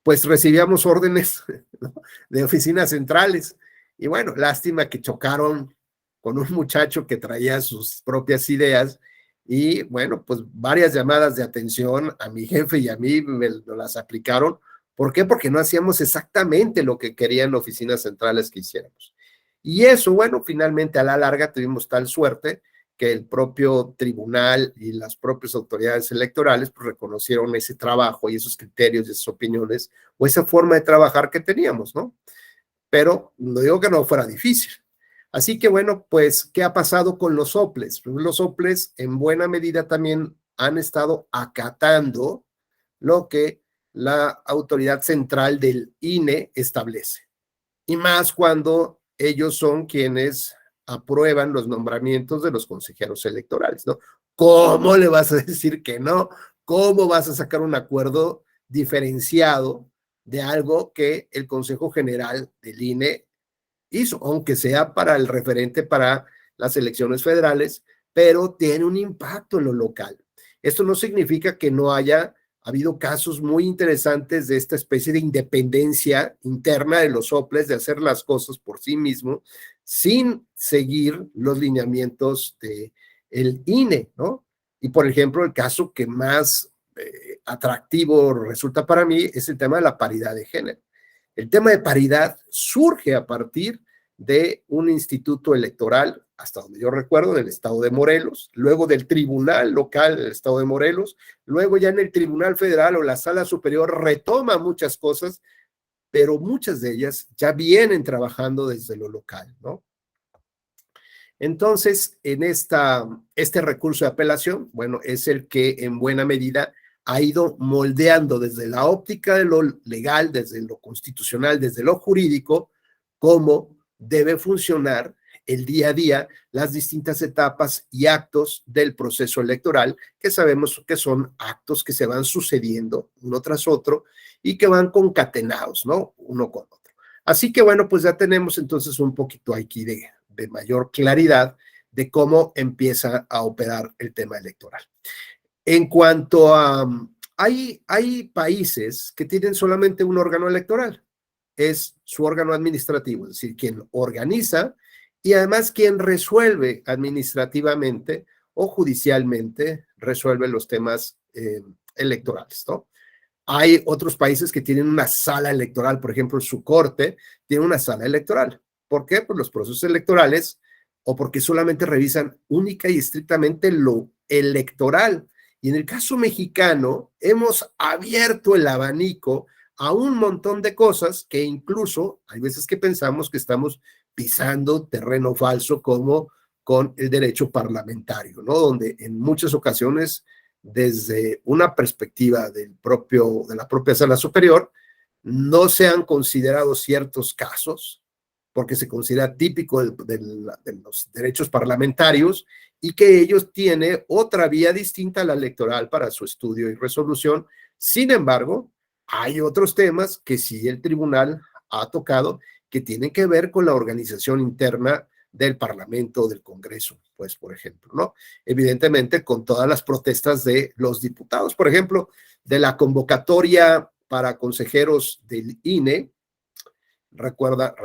A: pues recibíamos órdenes, ¿no?, de oficinas centrales. Y bueno, lástima que chocaron con un muchacho que traía sus propias ideas y bueno, pues varias llamadas de atención a mi jefe y a mí me las aplicaron. ¿Por qué? Porque no hacíamos exactamente lo que querían oficinas centrales que hiciéramos. Y eso, bueno, finalmente a la larga tuvimos tal suerte que el propio tribunal y las propias autoridades electorales pues, reconocieron ese trabajo y esos criterios y esas opiniones o esa forma de trabajar que teníamos, ¿no? Pero no digo que no fuera difícil. Así que bueno, pues, ¿qué ha pasado con los soples? Pues los soples en buena medida también han estado acatando lo que la autoridad central del INE establece. Y más cuando ellos son quienes aprueban los nombramientos de los consejeros electorales, ¿no? ¿Cómo le vas a decir que no? ¿Cómo vas a sacar un acuerdo diferenciado de algo que el Consejo General del INE hizo, aunque sea para el referente para las elecciones federales, pero tiene un impacto en lo local? Esto no significa que no haya habido casos muy interesantes de esta especie de independencia interna de los soples, de hacer las cosas por sí mismo, sin seguir los lineamientos del INE, ¿no? Y por ejemplo, el caso que más atractivo resulta para mí es el tema de la paridad de género. El tema de paridad surge a partir de un instituto electoral, hasta donde yo recuerdo, del estado de Morelos, luego del tribunal local del estado de Morelos, luego ya en el tribunal federal o la sala superior retoma muchas cosas, pero muchas de ellas ya vienen trabajando desde lo local, ¿no? Entonces, en este recurso de apelación, bueno, es el que en buena medida ha ido moldeando desde la óptica de lo legal, desde lo constitucional, desde lo jurídico, cómo debe funcionar el día a día las distintas etapas y actos del proceso electoral, que sabemos que son actos que se van sucediendo uno tras otro y que van concatenados, ¿no? Uno con otro. Así que bueno, pues ya tenemos entonces un poquito aquí de mayor claridad de cómo empieza a operar el tema electoral. En cuanto a, hay países que tienen solamente un órgano electoral, es su órgano administrativo, es decir, quien organiza y además quien resuelve administrativamente o judicialmente, resuelve los temas electorales, ¿no? Hay otros países que tienen una sala electoral, por ejemplo, su corte tiene una sala electoral. ¿Por qué? Por los procesos electorales o porque solamente revisan única y estrictamente lo electoral. Y en el caso mexicano, hemos abierto el abanico a un montón de cosas que incluso hay veces que pensamos que estamos pisando terreno falso, como con el derecho parlamentario, ¿no? Donde en muchas ocasiones, desde una perspectiva de la propia sala superior, no se han considerado ciertos casos, porque se considera típico de los derechos parlamentarios y que ellos tienen otra vía distinta a la electoral para su estudio y resolución. Sin embargo, hay otros temas que sí el tribunal ha tocado que tienen que ver con la organización interna del Parlamento o del Congreso, pues, por ejemplo, ¿no? Evidentemente, con todas las protestas de los diputados, por ejemplo, de la convocatoria para consejeros del INE,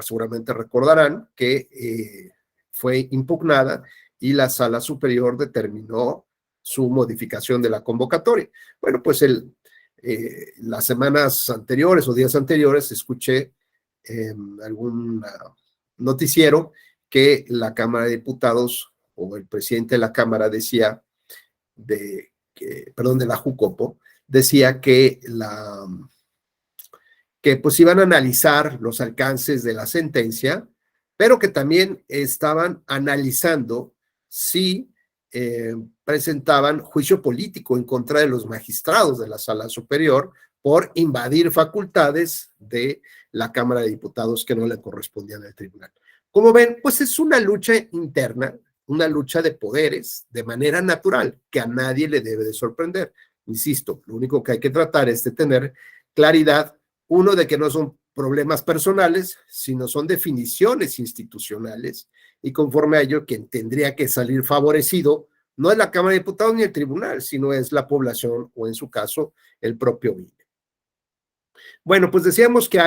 A: seguramente recordarán que fue impugnada y la Sala Superior determinó su modificación de la convocatoria. Bueno, pues las semanas anteriores o días anteriores escuché en algún noticiero que la Cámara de Diputados o el presidente de la Cámara decía, de la Jucopo, decía que pues iban a analizar los alcances de la sentencia, pero que también estaban analizando si presentaban juicio político en contra de los magistrados de la Sala Superior por invadir facultades de la Cámara de Diputados que no le correspondían al tribunal. Como ven, pues es una lucha interna, una lucha de poderes de manera natural, que a nadie le debe de sorprender. Insisto, lo único que hay que tratar es de tener claridad, uno, de que no son problemas personales, sino son definiciones institucionales, y conforme a ello, quien tendría que salir favorecido no es la Cámara de Diputados ni el tribunal, sino es la población o, en su caso, el propio INE. Bueno, pues decíamos que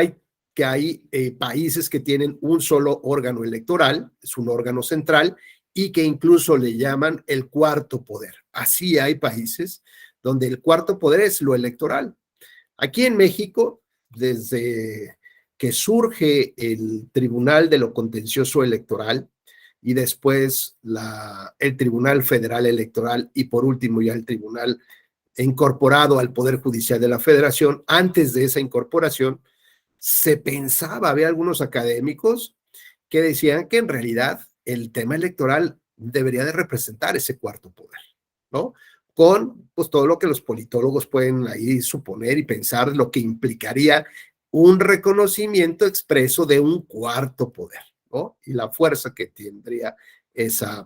A: hay países que tienen un solo órgano electoral, es un órgano central, y que incluso le llaman el cuarto poder. Así hay países donde el cuarto poder es lo electoral. Aquí en México, desde que surge el Tribunal de lo Contencioso Electoral y después el Tribunal Federal Electoral y por último ya el Tribunal incorporado al Poder Judicial de la Federación, antes de esa incorporación, se pensaba, había algunos académicos que decían que en realidad el tema electoral debería de representar ese cuarto poder, ¿no? Con pues todo lo que los politólogos pueden ahí suponer y pensar lo que implicaría un reconocimiento expreso de un cuarto poder, ¿no? Y la fuerza que tendría esta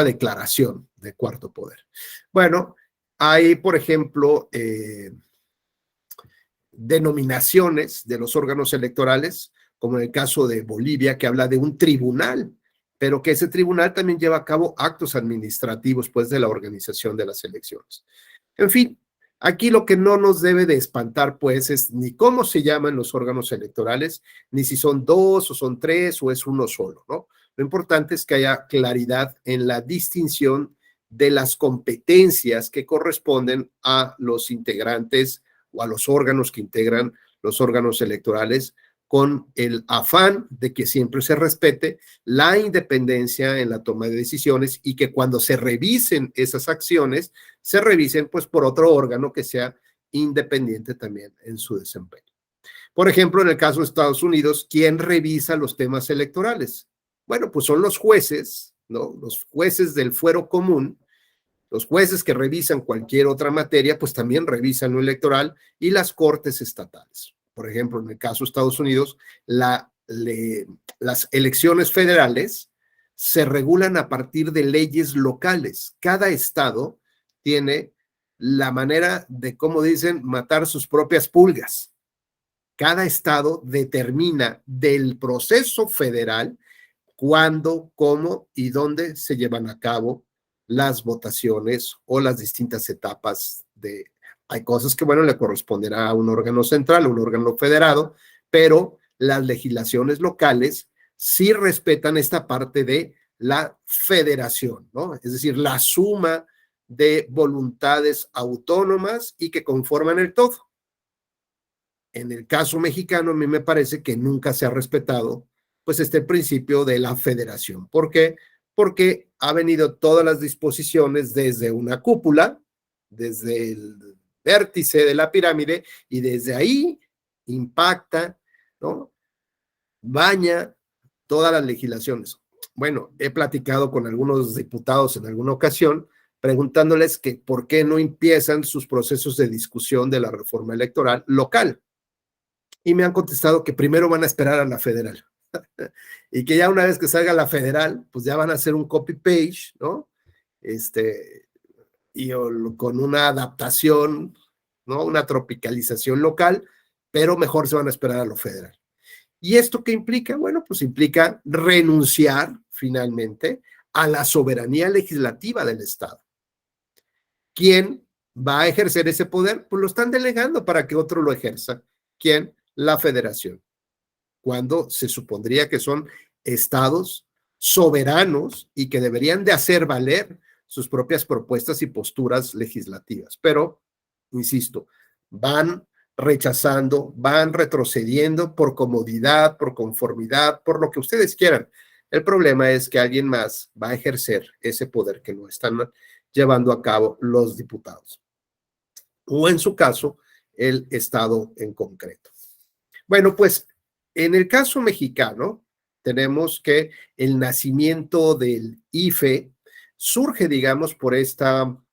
A: declaración de cuarto poder. Bueno, hay, por ejemplo, denominaciones de los órganos electorales, como en el caso de Bolivia, que habla de un tribunal, pero que ese tribunal también lleva a cabo actos administrativos, pues, de la organización de las elecciones. En fin, aquí lo que no nos debe de espantar, pues, es ni cómo se llaman los órganos electorales, ni si son dos o son tres o es uno solo, ¿no? Lo importante es que haya claridad en la distinción de las competencias que corresponden a los integrantes o a los órganos que integran los órganos electorales con el afán de que siempre se respete la independencia en la toma de decisiones y que cuando se revisen esas acciones, se revisen pues por otro órgano que sea independiente también en su desempeño. Por ejemplo, en el caso de Estados Unidos, ¿quién revisa los temas electorales? Bueno, pues son los jueces, ¿no? Los jueces del fuero común, los jueces que revisan cualquier otra materia, pues también revisan lo electoral y las cortes estatales. Por ejemplo, en el caso de Estados Unidos, las elecciones federales se regulan a partir de leyes locales. Cada estado tiene la manera de, como dicen, matar sus propias pulgas. Cada estado determina del proceso federal cuándo, cómo y dónde se llevan a cabo las votaciones o las distintas etapas de... Hay cosas que, bueno, le corresponderá a un órgano central, un órgano federado, pero las legislaciones locales sí respetan esta parte de la federación, ¿no? Es decir, la suma de voluntades autónomas y que conforman el todo. En el caso mexicano, a mí me parece que nunca se ha respetado, pues, este principio de la federación. ¿Por qué? Porque ha venido todas las disposiciones desde una cúpula, desde el vértice de la pirámide, y desde ahí impacta, ¿no? Baña todas las legislaciones. Bueno, he platicado con algunos diputados en alguna ocasión preguntándoles que por qué no empiezan sus procesos de discusión de la reforma electoral local. Y me han contestado que primero van a esperar a la federal. Y que ya una vez que salga la federal, pues ya van a hacer un copy-page, ¿no? Y con una adaptación, ¿no? Una tropicalización local, pero mejor se van a esperar a lo federal. ¿Y esto qué implica? Bueno, pues implica renunciar finalmente a la soberanía legislativa del Estado. ¿Quién va a ejercer ese poder? Pues lo están delegando para que otro lo ejerza. ¿Quién? La federación. Cuando se supondría que son estados soberanos y que deberían de hacer valer sus propias propuestas y posturas legislativas. Pero, insisto, van rechazando, van retrocediendo por comodidad, por conformidad, por lo que ustedes quieran. El problema es que alguien más va a ejercer ese poder que no están llevando a cabo los diputados. O en su caso, el Estado en concreto. Bueno, pues en el caso mexicano, tenemos que el nacimiento del IFE surge, digamos, por este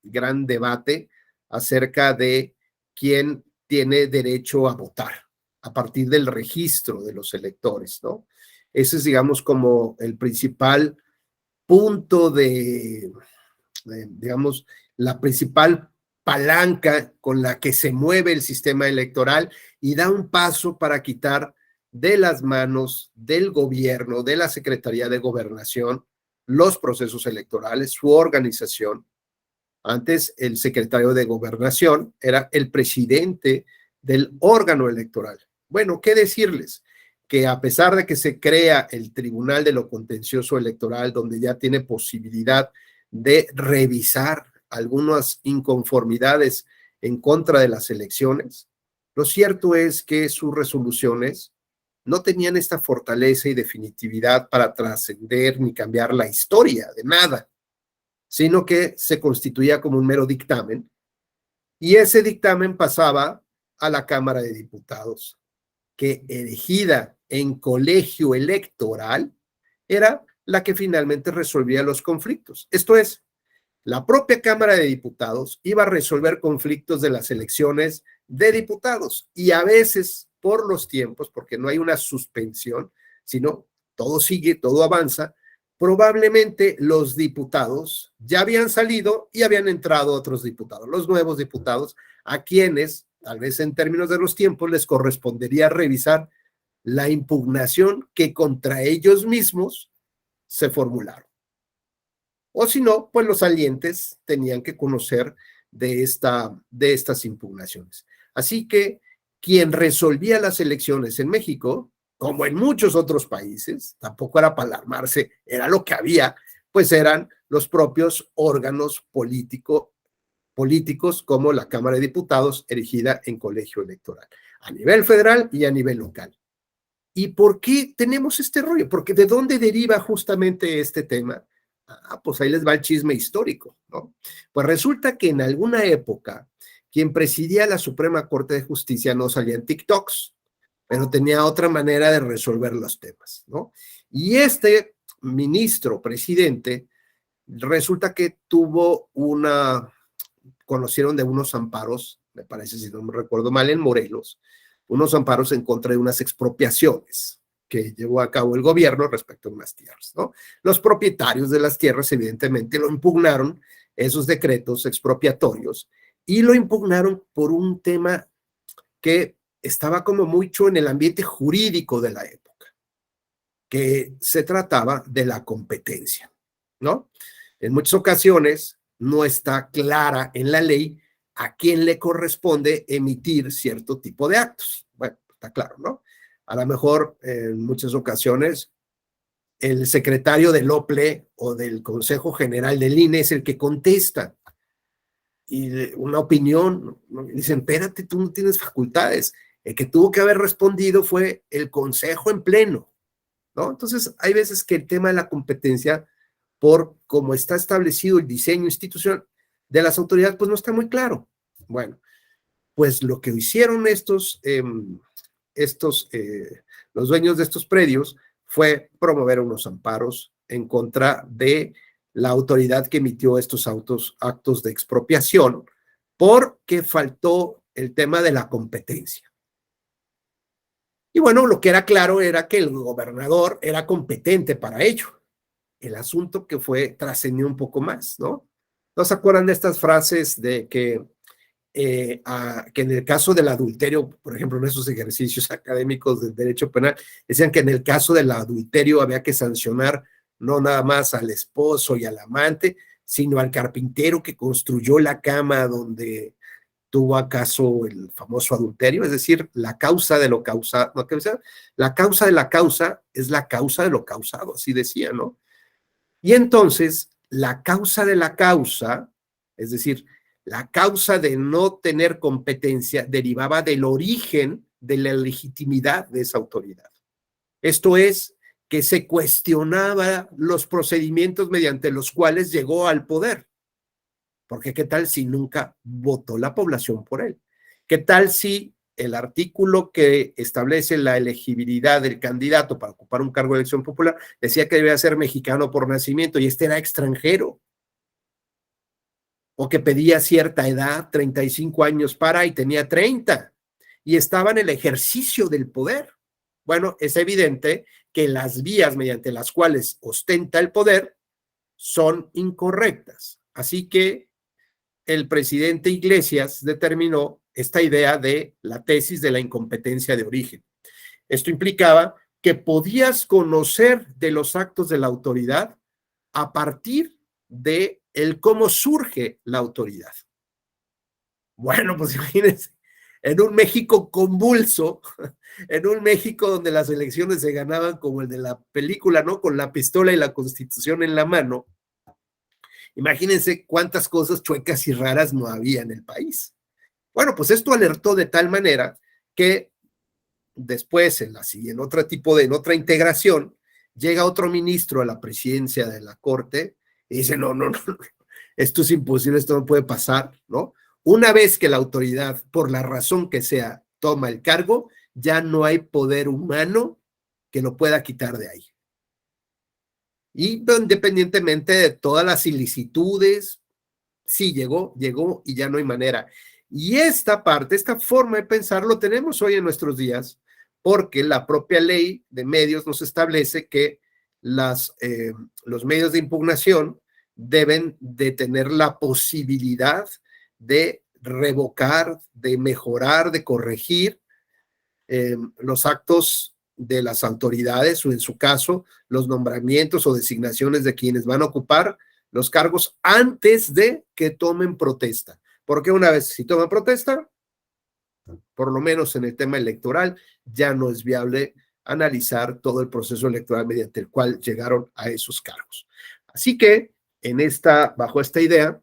A: gran debate acerca de quién tiene derecho a votar a partir del registro de los electores, ¿no? Ese es, digamos, como el principal punto digamos, la principal palanca con la que se mueve el sistema electoral y da un paso para quitar de las manos del gobierno, de la Secretaría de Gobernación, los procesos electorales, su organización. Antes el secretario de Gobernación era el presidente del órgano electoral. Bueno, ¿qué decirles? Que a pesar de que se crea el Tribunal de lo Contencioso Electoral, donde ya tiene posibilidad de revisar algunas inconformidades en contra de las elecciones, lo cierto es que sus resoluciones no tenían esta fortaleza y definitividad para trascender ni cambiar la historia de nada, sino que se constituía como un mero dictamen, y ese dictamen pasaba a la Cámara de Diputados, que elegida en colegio electoral era la que finalmente resolvía los conflictos. Esto es, la propia Cámara de Diputados iba a resolver conflictos de las elecciones de diputados, y a veces por los tiempos, porque no hay una suspensión, sino todo sigue, todo avanza, probablemente los diputados ya habían salido y habían entrado otros diputados, los nuevos diputados, a quienes, tal vez en términos de los tiempos, les correspondería revisar la impugnación que contra ellos mismos se formularon. O si no, pues los salientes tenían que conocer de estas impugnaciones. Así que quien resolvía las elecciones en México, como en muchos otros países, tampoco era para alarmarse, era lo que había, pues eran los propios órganos políticos como la Cámara de Diputados erigida en colegio electoral. a nivel federal y a nivel local. ¿Y por qué tenemos este rollo? Porque ¿de dónde deriva justamente este tema? Pues ahí les va el chisme histórico, ¿no? Pues resulta que en alguna época quien presidía la Suprema Corte de Justicia no salía en TikToks, pero tenía otra manera de resolver los temas, ¿no? Y este ministro, presidente, resulta que conocieron de unos amparos, me parece, si no me recuerdo mal, en Morelos, unos amparos en contra de unas expropiaciones que llevó a cabo el gobierno respecto a unas tierras, ¿no? Los propietarios de las tierras, evidentemente, lo impugnaron, esos decretos expropiatorios, y lo impugnaron por un tema que estaba como mucho en el ambiente jurídico de la época, que se trataba de la competencia, ¿no? En muchas ocasiones no está clara en la ley a quién le corresponde emitir cierto tipo de actos. Bueno, está claro, ¿no? A lo mejor en muchas ocasiones el secretario del OPLE o del Consejo General del INE es el que contesta y una opinión, ¿no? Dicen, espérate, tú no tienes facultades. El que tuvo que haber respondido fue el Consejo en pleno, ¿no? Entonces, hay veces que el tema de la competencia, por cómo está establecido el diseño institucional de las autoridades, pues no está muy claro. Bueno, pues lo que hicieron los dueños de estos predios fue promover unos amparos en contra de la autoridad que emitió estos actos de expropiación, porque faltó el tema de la competencia. Y bueno, lo que era claro era que el gobernador era competente para ello. El asunto que trascendió un poco más, ¿no? ¿No se acuerdan de estas frases de que en el caso del adulterio, por ejemplo, en esos ejercicios académicos del derecho penal, decían que en el caso del adulterio había que sancionar no nada más al esposo y al amante, sino al carpintero que construyó la cama donde tuvo acaso el famoso adulterio? Es decir, la causa de lo causado, ¿no? La causa de la causa es la causa de lo causado, así decía, ¿no? Y entonces, la causa de la causa, es decir, la causa de no tener competencia derivaba del origen de la legitimidad de esa autoridad. Esto es, que se cuestionaba los procedimientos mediante los cuales llegó al poder. Porque ¿qué tal si nunca votó la población por él? ¿Qué tal si el artículo que establece la elegibilidad del candidato para ocupar un cargo de elección popular decía que debía ser mexicano por nacimiento y este era extranjero? O que pedía cierta edad, 35 años y tenía 30, y estaba en el ejercicio del poder. Bueno, es evidente que las vías mediante las cuales ostenta el poder son incorrectas. Así que el presidente Iglesias determinó esta idea de la tesis de la incompetencia de origen. Esto implicaba que podías conocer de los actos de la autoridad a partir de cómo surge la autoridad. Bueno, pues imagínense, en un México convulso, en un México donde las elecciones se ganaban como el de la película, ¿no? Con la pistola y la Constitución en la mano. Imagínense cuántas cosas chuecas y raras no había en el país. Bueno, pues esto alertó de tal manera que después, en otra integración, llega otro ministro a la presidencia de la Corte y dice, no, esto es imposible, esto no puede pasar, ¿no? Una vez que la autoridad, por la razón que sea, toma el cargo, ya no hay poder humano que lo pueda quitar de ahí. Y independientemente de todas las ilicitudes, sí llegó y ya no hay manera. Y esta forma de pensar lo tenemos hoy en nuestros días, porque la propia ley de medios nos establece que los medios de impugnación deben de tener la posibilidad de revocar, de mejorar, de corregir los actos de las autoridades o en su caso los nombramientos o designaciones de quienes van a ocupar los cargos antes de que tomen protesta. Porque una vez si toman protesta, por lo menos en el tema electoral, ya no es viable analizar todo el proceso electoral mediante el cual llegaron a esos cargos. Así que bajo esta idea,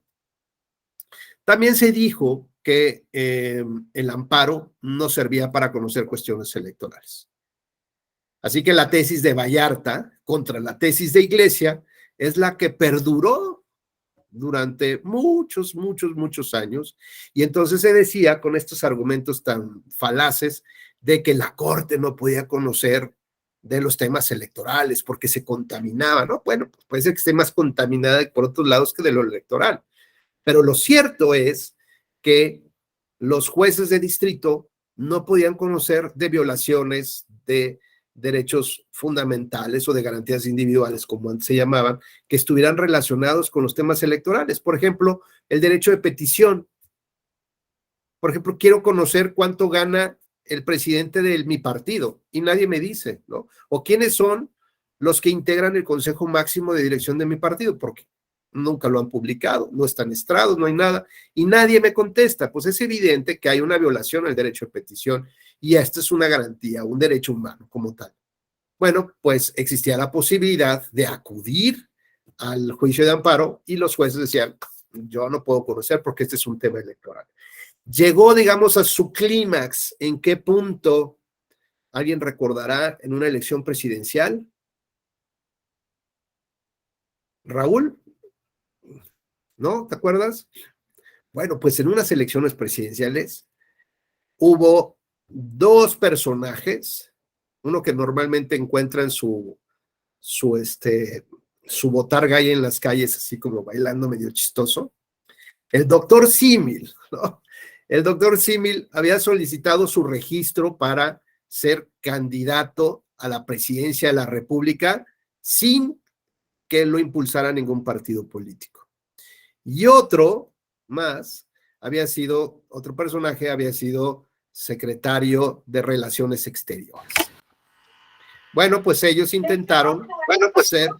A: también se dijo que el amparo no servía para conocer cuestiones electorales. Así que la tesis de Vallarta contra la tesis de Iglesia es la que perduró durante muchos, muchos, muchos años, y entonces se decía con estos argumentos tan falaces de que la Corte no podía conocer de los temas electorales porque se contaminaba, ¿no? Bueno, pues puede ser que esté más contaminada por otros lados que de lo electoral, pero lo cierto es que los jueces de distrito no podían conocer de violaciones de derechos fundamentales o de garantías individuales, como antes se llamaban, que estuvieran relacionados con los temas electorales. Por ejemplo, el derecho de petición. Por ejemplo, quiero conocer cuánto gana el presidente de mi partido y nadie me dice, ¿no? O quiénes son los que integran el Consejo Máximo de Dirección de mi partido, porque nunca lo han publicado, no están estrados, no hay nada, y nadie me contesta. Pues es evidente que hay una violación al derecho de petición y esta es una garantía, un derecho humano como tal. Bueno, pues existía la posibilidad de acudir al juicio de amparo y los jueces decían, yo no puedo conocer porque este es un tema electoral. Llegó, digamos, a su clímax. ¿En qué punto? ¿Alguien recordará en una elección presidencial? ¿Raúl? ¿No? ¿Te acuerdas? Bueno, pues en unas elecciones presidenciales hubo dos personajes, uno que normalmente encuentran su botarga ahí en las calles, así como bailando medio chistoso, el doctor Símil, ¿no? El doctor Símil había solicitado su registro para ser candidato a la presidencia de la República sin que lo impulsara ningún partido político. Y otro personaje había sido secretario de Relaciones Exteriores. Bueno, pues ellos intentaron ser...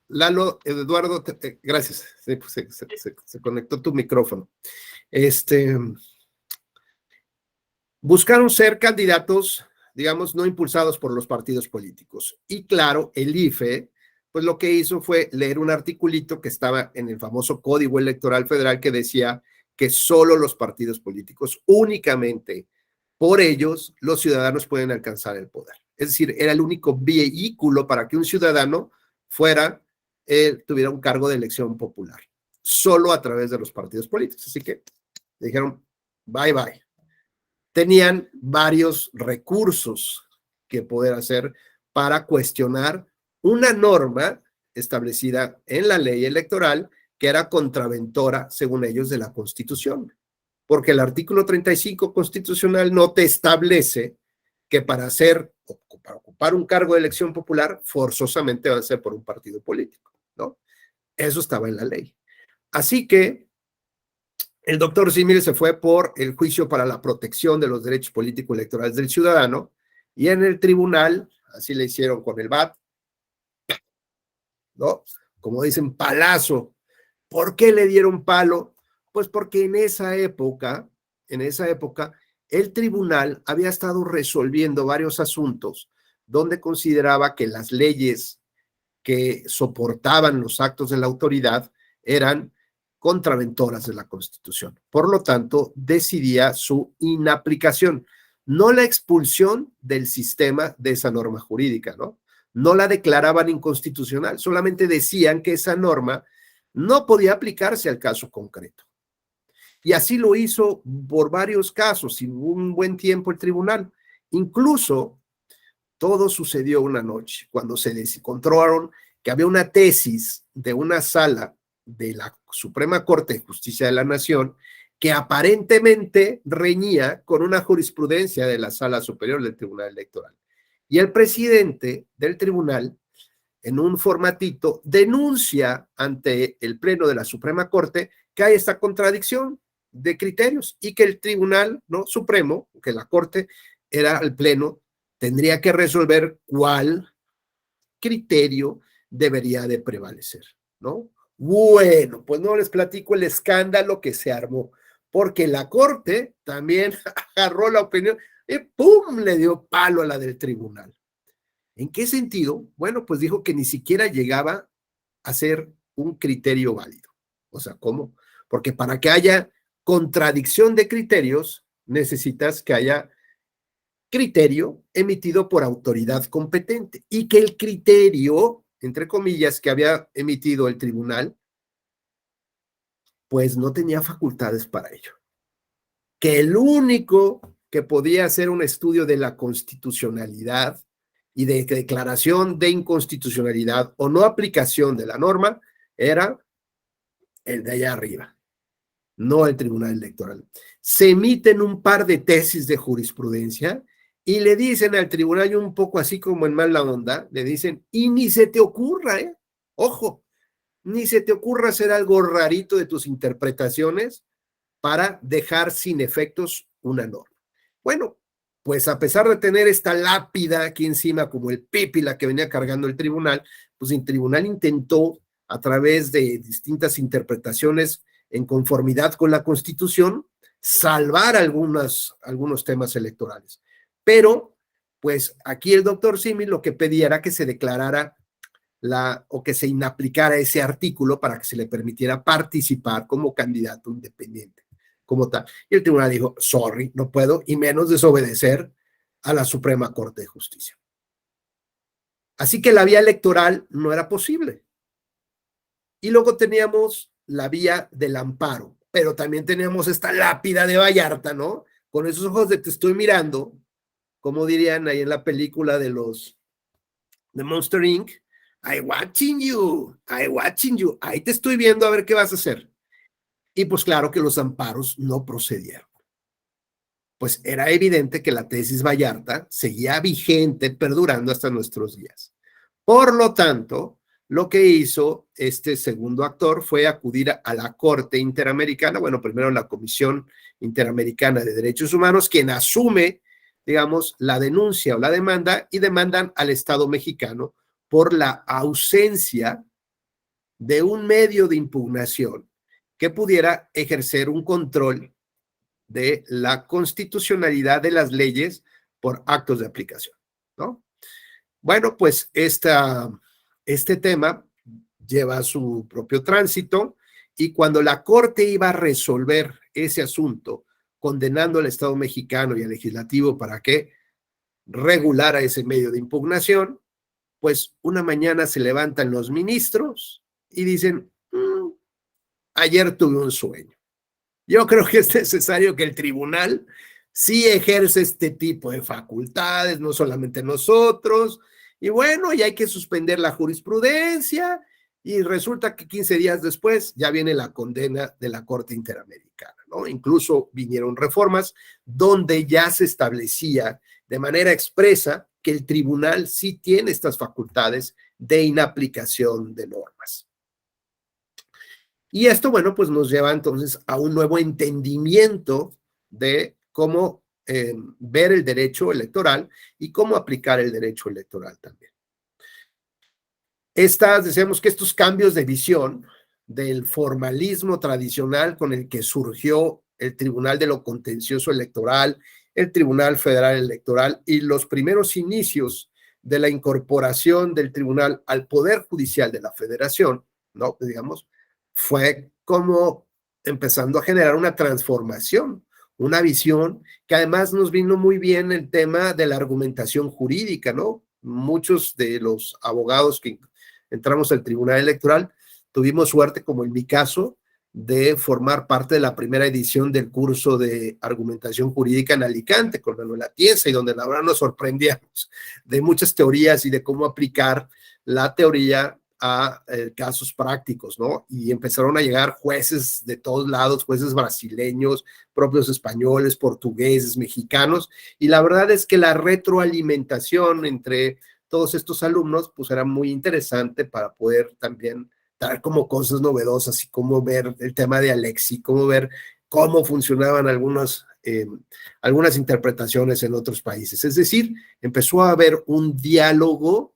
A: Lalo, Eduardo, gracias. Sí, pues se conectó tu micrófono. Buscaron ser candidatos, digamos, no impulsados por los partidos políticos. Y claro, el IFE, pues lo que hizo fue leer un articulito que estaba en el famoso Código Electoral Federal que decía que solo los partidos políticos, únicamente por ellos, los ciudadanos pueden alcanzar el poder. Es decir, era el único vehículo para que un ciudadano tuviera un cargo de elección popular, solo a través de los partidos políticos. Así que dijeron, bye, bye. Tenían varios recursos que poder hacer para cuestionar una norma establecida en la ley electoral que era contraventora, según ellos, de la Constitución. Porque el artículo 35 constitucional no te establece que para ocupar un cargo de elección popular forzosamente va a ser por un partido político, ¿no? Eso estaba en la ley. Así que el doctor Símil se fue por el juicio para la protección de los derechos políticos electorales del ciudadano y en el tribunal, así le hicieron con el BAT, ¿no? Como dicen, palazo. ¿Por qué le dieron palo? Pues porque en esa época, el tribunal había estado resolviendo varios asuntos donde consideraba que las leyes que soportaban los actos de la autoridad eran contraventoras de la Constitución. Por lo tanto, decidía su inaplicación, no la expulsión del sistema de esa norma jurídica, ¿no? No la declaraban inconstitucional, solamente decían que esa norma no podía aplicarse al caso concreto. Y así lo hizo por varios casos y un buen tiempo el tribunal. Incluso todo sucedió una noche cuando se encontraron que había una tesis de una sala de la Suprema Corte de Justicia de la Nación que aparentemente reñía con una jurisprudencia de la Sala Superior del Tribunal Electoral. Y el presidente del tribunal, en un formatito, denuncia ante el Pleno de la Suprema Corte que hay esta contradicción de criterios y que el Tribunal, ¿no?, Supremo, que la Corte era el Pleno, tendría que resolver cuál criterio debería de prevalecer, ¿no? Bueno, pues no les platico el escándalo que se armó, porque la Corte también agarró la opinión y ¡pum!, le dio palo a la del tribunal. ¿En qué sentido? Bueno, pues dijo que ni siquiera llegaba a ser un criterio válido. O sea, ¿cómo? porque para que haya contradicción de criterios, necesitas que haya criterio emitido por autoridad competente y que el criterio, entre comillas, que había emitido el tribunal, pues no tenía facultades para ello. Que el único que podía hacer un estudio de la constitucionalidad y de declaración de inconstitucionalidad o no aplicación de la norma era el de allá arriba, no el Tribunal Electoral. Se emiten un par de tesis de jurisprudencia y le dicen al tribunal, un poco así como en mala onda, le dicen, y ni se te ocurra, ojo, ni se te ocurra hacer algo rarito de tus interpretaciones para dejar sin efectos una norma. Bueno, pues a pesar de tener esta lápida aquí encima, como el pípila que venía cargando el tribunal, pues el tribunal intentó, a través de distintas interpretaciones en conformidad con la Constitución, salvar algunos temas electorales. Pero, pues aquí el doctor Simi lo que pedía era que se declarara o que se inaplicara ese artículo para que se le permitiera participar como candidato independiente, como tal. Y el tribunal dijo, sorry, no puedo, y menos desobedecer a la Suprema Corte de Justicia. Así que la vía electoral no era posible. Y luego teníamos la vía del amparo, pero también teníamos esta lápida de Vallarta, ¿no? Con esos ojos de te estoy mirando, como dirían ahí en la película de Monster Inc., I'm watching you, ahí te estoy viendo a ver qué vas a hacer. Y pues claro que los amparos no procedieron. Pues era evidente que la tesis Vallarta seguía vigente, perdurando hasta nuestros días. Por lo tanto, lo que hizo este segundo actor fue acudir a la Corte Interamericana, bueno, primero la Comisión Interamericana de Derechos Humanos, quien asume, digamos, la denuncia o la demanda y demandan al Estado mexicano por la ausencia de un medio de impugnación que pudiera ejercer un control de la constitucionalidad de las leyes por actos de aplicación, ¿no? Bueno, pues este tema lleva su propio tránsito y cuando la Corte iba a resolver ese asunto, condenando al Estado mexicano y al legislativo para que regulara ese medio de impugnación, pues una mañana se levantan los ministros y dicen, ayer tuve un sueño. Yo creo que es necesario que el tribunal sí ejerce este tipo de facultades, no solamente nosotros, y bueno, y hay que suspender la jurisprudencia, y resulta que 15 días después ya viene la condena de la Corte Interamericana, ¿no? Incluso vinieron reformas donde ya se establecía de manera expresa que el tribunal sí tiene estas facultades de inaplicación de normas. Y esto, bueno, pues nos lleva entonces a un nuevo entendimiento de cómo ver el derecho electoral y cómo aplicar el derecho electoral también. Decíamos que estos cambios de visión del formalismo tradicional con el que surgió el Tribunal de lo Contencioso Electoral, el Tribunal Federal Electoral y los primeros inicios de la incorporación del tribunal al Poder Judicial de la Federación, ¿no? Digamos, fue como empezando a generar una transformación, una visión que además nos vino muy bien el tema de la argumentación jurídica, ¿no? Muchos de los abogados que entramos al Tribunal Electoral tuvimos suerte, como en mi caso, de formar parte de la primera edición del curso de argumentación jurídica en Alicante con Manuel Atienza, y donde la verdad nos sorprendíamos de muchas teorías y de cómo aplicar la teoría a casos prácticos, ¿no? Y empezaron a llegar jueces de todos lados, jueces brasileños, propios españoles, portugueses, mexicanos, y la verdad es que la retroalimentación entre todos estos alumnos, pues era muy interesante para poder también dar como cosas novedosas y cómo ver el tema de Alexi, cómo ver cómo funcionaban algunas interpretaciones en otros países. Es decir, empezó a haber un diálogo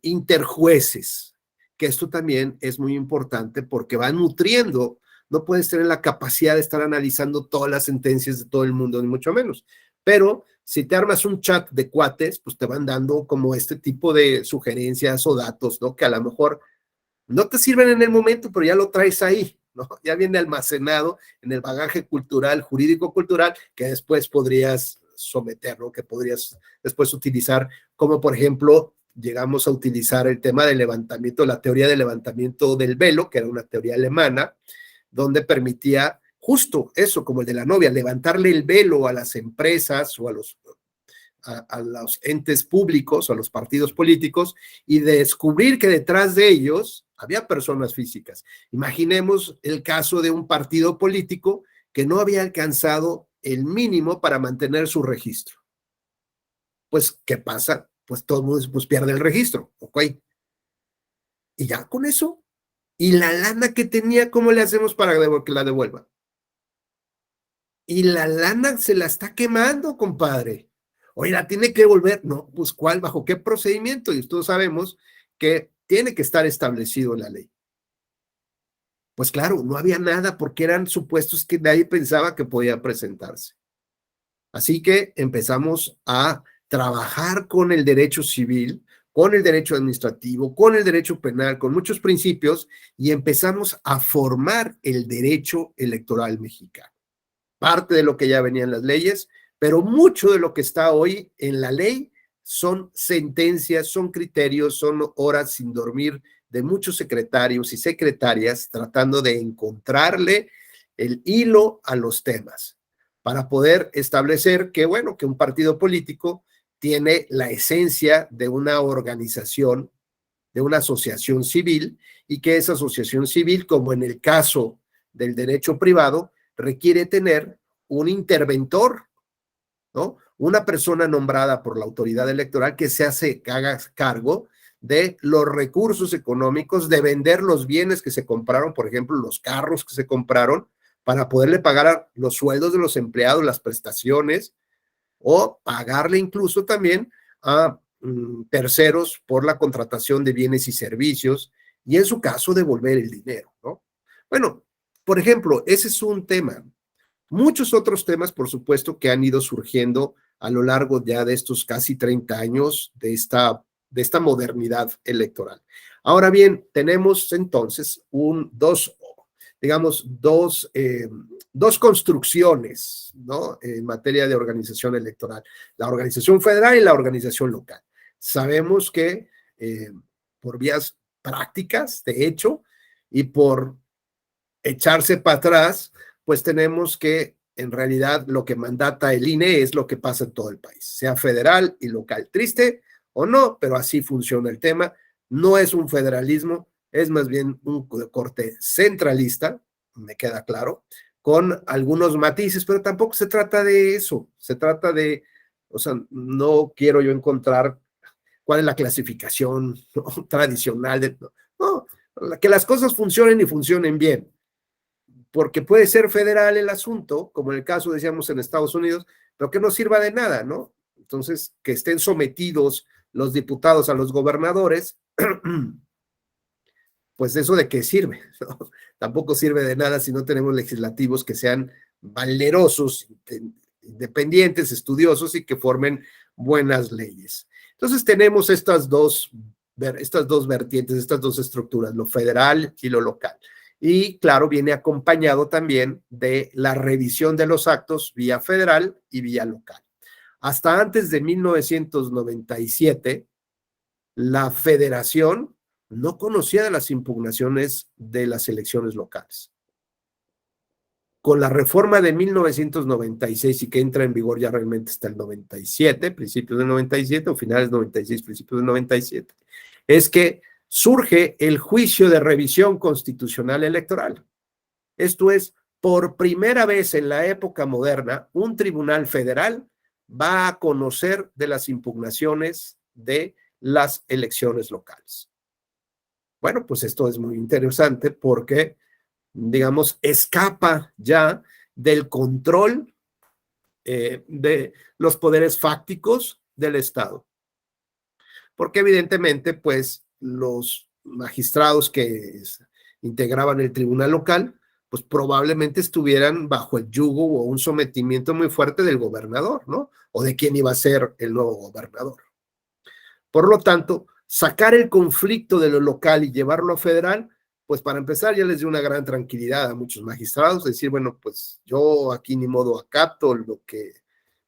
A: interjueces, que esto también es muy importante porque va nutriendo. No puedes tener la capacidad de estar analizando todas las sentencias de todo el mundo, ni mucho menos, pero si te armas un chat de cuates, pues te van dando como este tipo de sugerencias o datos, ¿no? Que a lo mejor no te sirven en el momento, pero ya lo traes ahí, ¿no? Ya viene almacenado en el bagaje cultural, jurídico-cultural, que después podrías someter, ¿no? Que podrías después utilizar, como por ejemplo, llegamos a utilizar el tema del levantamiento, la teoría del levantamiento del velo, que era una teoría alemana, donde permitía justo eso, como el de la novia, levantarle el velo a las empresas o a los entes públicos o a los partidos políticos y descubrir que detrás de ellos había personas físicas. Imaginemos el caso de un partido político que no había alcanzado el mínimo para mantener su registro. Pues, ¿qué pasa? Pues todo el mundo pues, pierde el registro, ¿ok? Y ya con eso. ¿Y la lana que tenía, cómo le hacemos para que la devuelva? Y la lana se la está quemando, compadre. Oye, ¿la tiene que devolver? No, pues ¿cuál? ¿Bajo qué procedimiento? Y todos sabemos que tiene que estar establecido en la ley. Pues claro, no había nada porque eran supuestos que nadie pensaba que podía presentarse. Así que empezamos a trabajar con el derecho civil, con el derecho administrativo, con el derecho penal, con muchos principios y empezamos a formar el derecho electoral mexicano. Parte de lo que ya venía en las leyes, pero mucho de lo que está hoy en la ley son sentencias, son criterios, son horas sin dormir de muchos secretarios y secretarias tratando de encontrarle el hilo a los temas para poder establecer que, bueno, que un partido político tiene la esencia de una organización, de una asociación civil, y que esa asociación civil, como en el caso del derecho privado, requiere tener un interventor, ¿no? Una persona nombrada por la autoridad electoral que haga cargo de los recursos económicos, de vender los bienes que se compraron, por ejemplo, los carros que se compraron, para poderle pagar los sueldos de los empleados, las prestaciones, o pagarle incluso también a terceros por la contratación de bienes y servicios, y en su caso devolver el dinero, ¿no? Bueno, por ejemplo, ese es un tema. Muchos otros temas, por supuesto, que han ido surgiendo a lo largo ya de estos casi 30 años de esta modernidad electoral. Ahora bien, tenemos entonces dos construcciones, ¿no? En materia de organización electoral, la organización federal y la organización local. Sabemos que por vías prácticas, de hecho, y por echarse para atrás, pues tenemos que en realidad lo que mandata el INE es lo que pasa en todo el país, sea federal y local. Triste o no, pero así funciona el tema. No es un federalismo, es más bien un corte centralista, me queda claro, con algunos matices, pero tampoco se trata de eso, se trata de, o sea, no quiero yo encontrar cuál es la clasificación, ¿no?, tradicional, no, que las cosas funcionen y funcionen bien, porque puede ser federal el asunto, como en el caso, decíamos, en Estados Unidos, pero que no sirva de nada, ¿no? Entonces, que estén sometidos los diputados a los gobernadores, pues eso de qué sirve, ¿no? Tampoco sirve de nada si no tenemos legislativos que sean valerosos, independientes, estudiosos y que formen buenas leyes. Entonces tenemos estas dos vertientes, estas dos estructuras, lo federal y lo local. Y claro, viene acompañado también de la revisión de los actos vía federal y vía local. Hasta antes de 1997, la federación no conocía de las impugnaciones de las elecciones locales. Con la reforma de 1996 y que entra en vigor ya realmente hasta el 97, principios del 97 o finales del 96, principios del 97, es que surge el juicio de revisión constitucional electoral. Esto es, por primera vez en la época moderna, un tribunal federal va a conocer de las impugnaciones de las elecciones locales. Bueno, pues esto es muy interesante porque, digamos, escapa ya del control de los poderes fácticos del Estado. Porque evidentemente, pues, los magistrados que integraban el tribunal local, pues probablemente estuvieran bajo el yugo o un sometimiento muy fuerte del gobernador, ¿no? O de quién iba a ser el nuevo gobernador. Por lo tanto, sacar el conflicto de lo local y llevarlo a federal, pues para empezar ya les dio una gran tranquilidad a muchos magistrados, decir, bueno, pues yo aquí ni modo acato lo que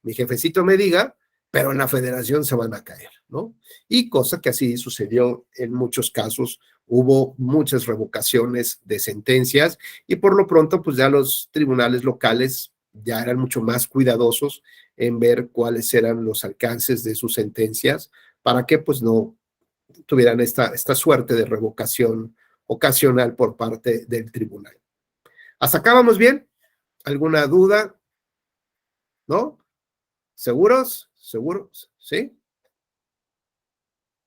A: mi jefecito me diga, pero en la federación se van a caer, ¿no? Y cosa que así sucedió en muchos casos, hubo muchas revocaciones de sentencias y por lo pronto pues ya los tribunales locales ya eran mucho más cuidadosos en ver cuáles eran los alcances de sus sentencias para que pues no tuvieran esta suerte de revocación ocasional por parte del tribunal. ¿Hasta acá vamos bien? ¿Alguna duda? ¿No? ¿Seguros? ¿Seguros? ¿Sí?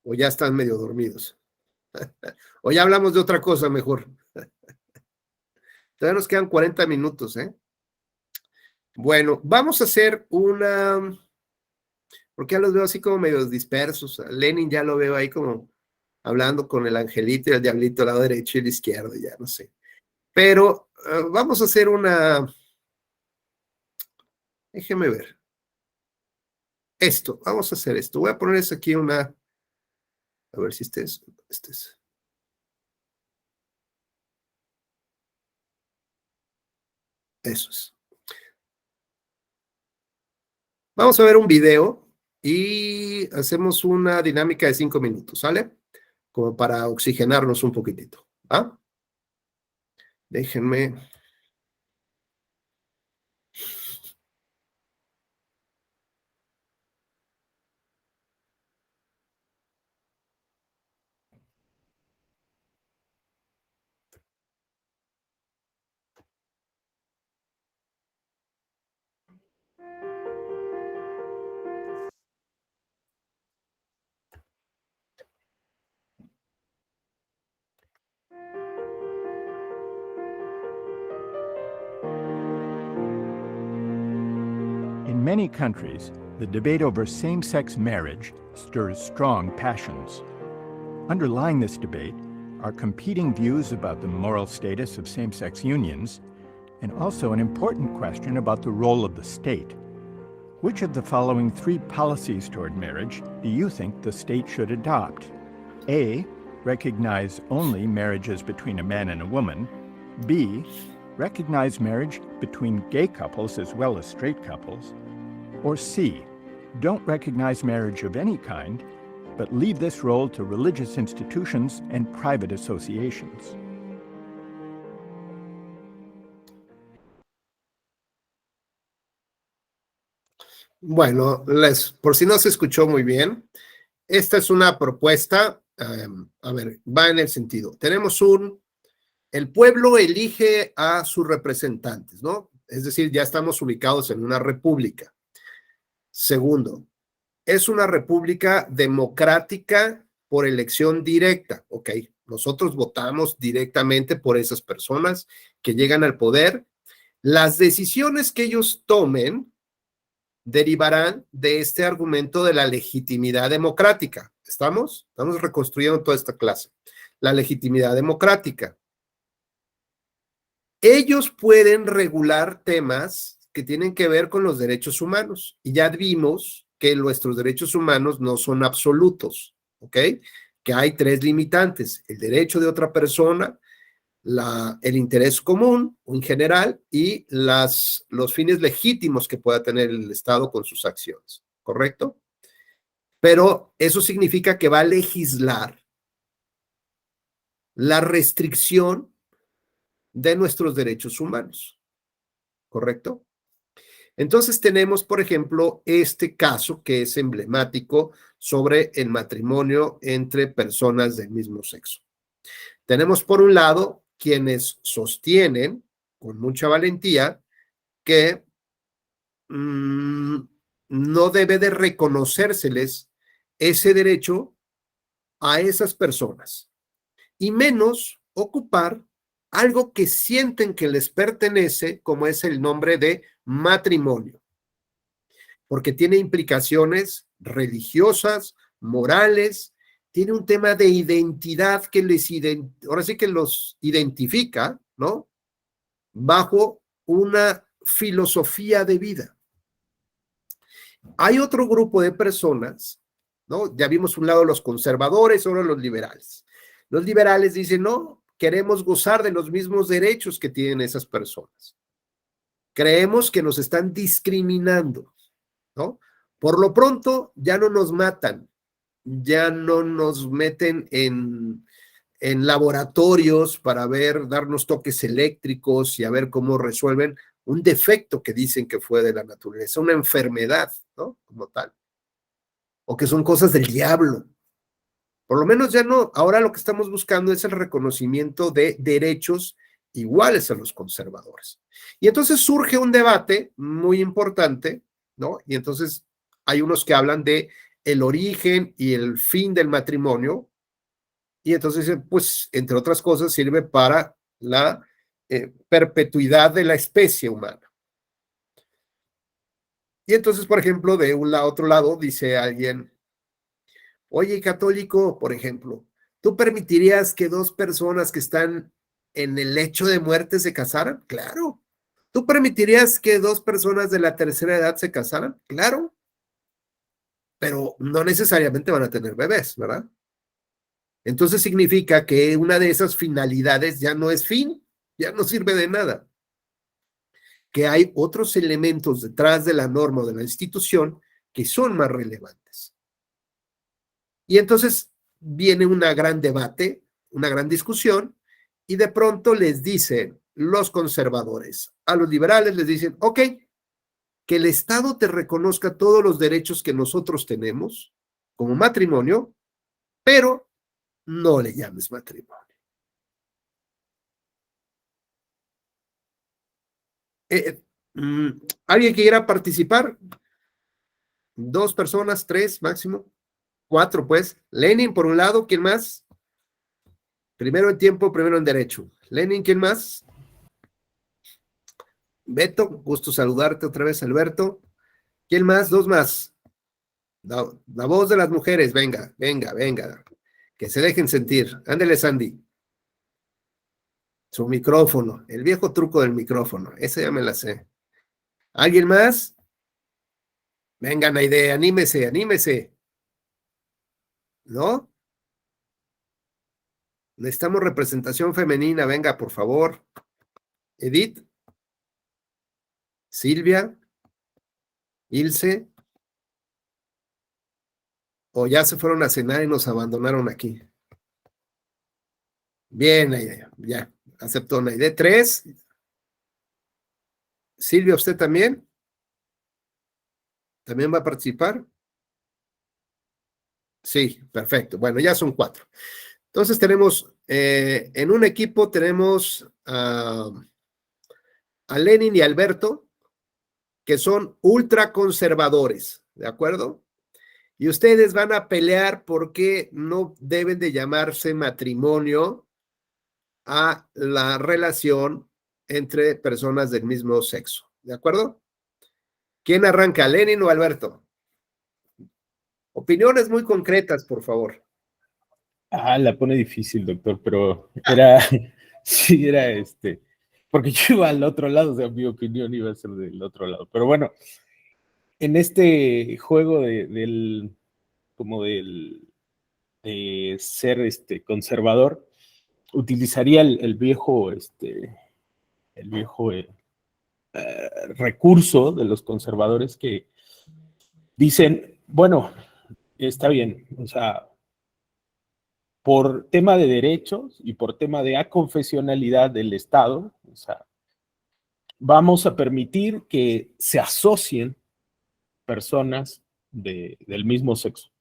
A: ¿O ya están medio dormidos? ¿O ya hablamos de otra cosa mejor? Todavía nos quedan 40 minutos, ¿eh? Bueno, vamos a hacer una... Porque ya los veo así como medio dispersos. A Lenin ya lo veo ahí como hablando con el angelito y el diablito al lado derecho y el izquierdo, ya no sé. Pero vamos a hacer una... Déjeme ver. Esto, vamos a hacer esto. Voy a ponerles aquí una... A ver si este es... Eso es. Vamos a ver un video y hacemos una dinámica de 5 minutos, ¿sale? Como para oxigenarnos un poquitito, ¿ah? Déjenme...
E: In many countries, the debate over same-sex marriage stirs strong passions. Underlying this debate are competing views about the moral status of same-sex unions, and also an important question about the role of the state. Which of the following 3 policies toward marriage do you think the state should adopt? A, recognize only marriages between a man and a woman. B, recognize marriage between gay couples as well as straight couples. Or C, don't recognize marriage of any kind, but leave this role to religious institutions and private associations.
A: Bueno, por si no se escuchó muy bien, esta es una propuesta, a ver, va en el sentido, tenemos el pueblo elige a sus representantes, ¿no? Es decir, ya estamos ubicados en una república. Segundo, es una república democrática por elección directa, ¿ok? Nosotros votamos directamente por esas personas que llegan al poder. Las decisiones que ellos tomen derivarán de este argumento de la legitimidad democrática. ¿Estamos? Estamos reconstruyendo toda esta clase. La legitimidad democrática. Ellos pueden regular temas que tienen que ver con los derechos humanos. Y ya vimos que nuestros derechos humanos no son absolutos, ¿ok? Que hay 3 limitantes. El derecho de otra persona, el interés común en general y los fines legítimos que pueda tener el Estado con sus acciones, ¿correcto? Pero eso significa que va a legislar la restricción de nuestros derechos humanos, ¿correcto? Entonces tenemos, por ejemplo, este caso que es emblemático sobre el matrimonio entre personas del mismo sexo. Tenemos por un lado quienes sostienen con mucha valentía que no debe de reconocérseles ese derecho a esas personas y menos ocupar algo que sienten que les pertenece, como es el nombre de matrimonio, porque tiene implicaciones religiosas, morales, tiene un tema de identidad que ahora sí que los identifica, ¿no? Bajo una filosofía de vida. Hay otro grupo de personas, ¿no? Ya vimos un lado los conservadores, ahora los liberales. Los liberales dicen, no, queremos gozar de los mismos derechos que tienen esas personas. Creemos que nos están discriminando, ¿no? Por lo pronto, ya no nos matan, ya no nos meten en laboratorios para darnos toques eléctricos y a ver cómo resuelven un defecto que dicen que fue de la naturaleza, una enfermedad, ¿no? Como tal. O que son cosas del diablo. Por lo menos ya no. Ahora lo que estamos buscando es el reconocimiento de derechos iguales a los conservadores. Y entonces surge un debate muy importante, ¿no? Y entonces hay unos que hablan de el origen y el fin del matrimonio, y entonces, pues, entre otras cosas, sirve para la perpetuidad de la especie humana. Y entonces, por ejemplo, de otro lado, dice alguien, oye, católico, por ejemplo, ¿tú permitirías que dos personas que están en el lecho de muerte se casaran? Claro. ¿Tú permitirías que dos personas de la tercera edad se casaran? Claro. Pero no necesariamente van a tener bebés, ¿verdad? Entonces significa que una de esas finalidades ya no es fin, ya no sirve de nada. Que hay otros elementos detrás de la norma o de la institución que son más relevantes. Y entonces viene un gran debate, una gran discusión, y de pronto les dicen los conservadores, a los liberales les dicen, ok, que el Estado te reconozca todos los derechos que nosotros tenemos como matrimonio, pero no le llames matrimonio. ¿Alguien que quiera participar? 2 personas, 3 máximo, 4 pues. Lenin por un lado, ¿quién más? Primero en tiempo, primero en derecho. Lenin, ¿quién más? Beto, gusto saludarte otra vez, Alberto. ¿Quién más? 2 más. La voz de las mujeres, venga, venga, venga. Que se dejen sentir. Ándele, Sandy. Su micrófono, el viejo truco del micrófono, esa ya me la sé. ¿Alguien más? Venga, Naide, anímese, anímese. ¿No? Necesitamos representación femenina, venga, por favor. Edith, Silvia, Ilse, o ya se fueron a cenar y nos abandonaron aquí. Bien, Naide, ya, aceptó Naide. 3. Silvia, ¿usted también? ¿También va a participar? Sí, perfecto. Bueno, ya son 4. Entonces tenemos, en un equipo tenemos a Lenin y Alberto, que son ultraconservadores, ¿de acuerdo? Y ustedes van a pelear porque no deben de llamarse matrimonio a la relación entre personas del mismo sexo, ¿de acuerdo? ¿Quién arranca, Lenin o Alberto? Opiniones muy concretas, por favor.
F: La pone difícil, doctor, pero era, sí, era porque yo iba al otro lado, o sea, mi opinión iba a ser del otro lado. Pero bueno, en este juego de ser conservador, utilizaría el viejo recurso de los conservadores que dicen, bueno, está bien, o sea, por tema de derechos y por tema de aconfesionalidad del Estado, o sea, vamos a permitir que se asocien personas del mismo sexo,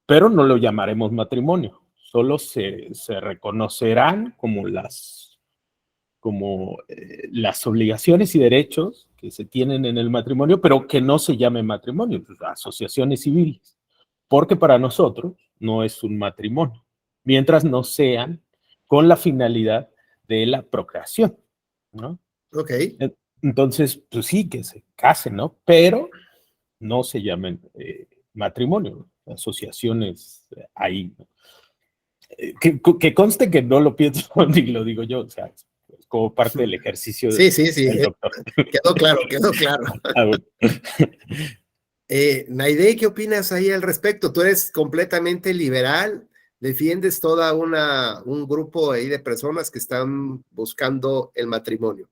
F: pero no lo llamaremos matrimonio, solo se reconocerán como las obligaciones y derechos que se tienen en el matrimonio, pero que no se llame matrimonio, pues, asociaciones civiles, porque para nosotros no es un matrimonio, mientras no sean con la finalidad de la procreación, ¿no?
A: Ok.
F: Entonces, pues sí, que se casen, ¿no? Pero no se llamen matrimonio, ¿no? Asociaciones ahí, ¿no? Que conste que no lo pienso ni lo digo yo, o sea, es como parte del ejercicio
A: Sí,
F: del doctor.
A: Quedó claro, quedó claro.
F: Bueno.
A: Naide, ¿qué opinas ahí al respecto? ¿Tú eres completamente liberal? defiendes un grupo ahí de personas que están buscando el matrimonio.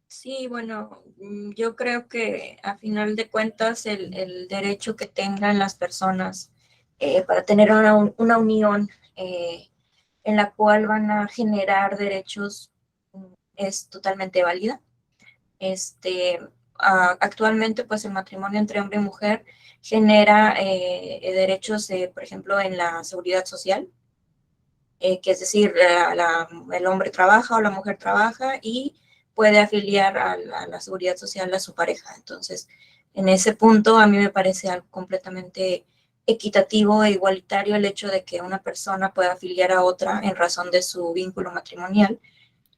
C: Sí, bueno, yo creo que a final de cuentas el derecho que tengan las personas para tener una unión en la cual van a generar derechos es totalmente válida. Actualmente, pues el matrimonio entre hombre y mujer genera derechos, por ejemplo, en la seguridad social, que es decir, el hombre trabaja o la mujer trabaja y puede afiliar a la seguridad social a su pareja. Entonces, en ese punto, a mí me parece algo completamente equitativo e igualitario el hecho de que una persona pueda afiliar a otra en razón de su vínculo matrimonial,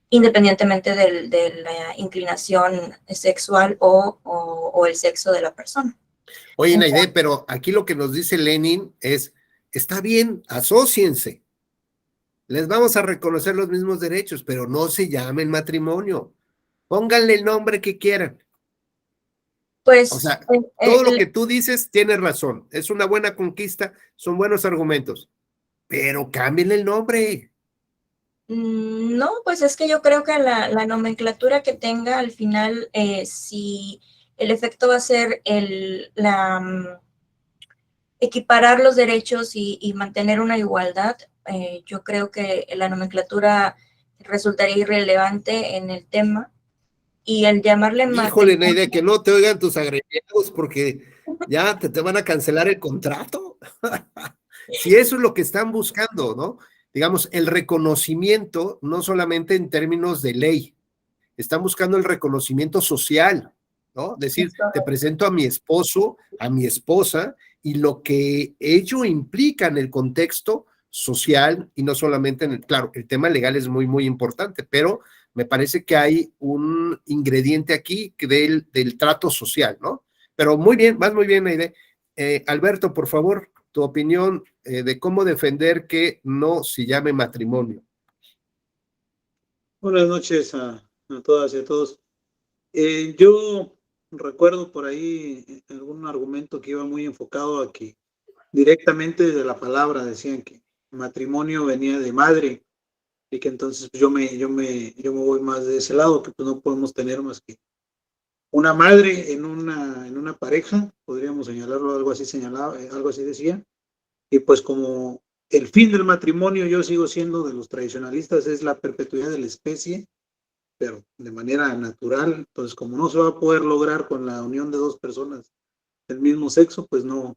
C: independientemente de la inclinación sexual o el sexo de la persona.
A: Oye, Naide, pero aquí lo que nos dice Lenin es, está bien, asóciense, les vamos a reconocer los mismos derechos, pero no se llamen matrimonio, pónganle el nombre que quieran.
C: Pues,
A: o sea, todo lo que tú dices tiene razón, es una buena conquista, son buenos argumentos, pero cámbienle el nombre.
C: No, pues es que yo creo que la nomenclatura que tenga al final, si el efecto va a ser equiparar los derechos y mantener una igualdad, yo creo que la nomenclatura resultaría irrelevante en el tema. Y el llamarle
A: Híjole,
C: matrimonio.
A: Naide, que no te oigan tus agregados porque ya te van a cancelar el contrato. Si eso es lo que están buscando, ¿no? Digamos, el reconocimiento, no solamente en términos de ley, están buscando el reconocimiento social, ¿no? Decir, te presento a mi esposo, a mi esposa, y lo que ello implica en el contexto social, y no solamente claro, el tema legal es muy, muy importante, pero me parece que hay un ingrediente aquí del trato social, ¿no? Pero muy bien, vas muy bien, Aide. Alberto, por favor, tu opinión de cómo defender que no se llame matrimonio.
G: Buenas noches a todas y a todos. Yo recuerdo por ahí algún argumento que iba muy enfocado a que directamente de la palabra decían que matrimonio venía de madre y que entonces yo me voy más de ese lado, que pues no podemos tener más que una madre en una pareja, podríamos señalarlo, algo así señalaba, algo así decía, y pues como el fin del matrimonio, yo sigo siendo de los tradicionalistas, es la perpetuidad de la especie, pero de manera natural. Entonces, como no se va a poder lograr con la unión de dos personas del mismo sexo, pues no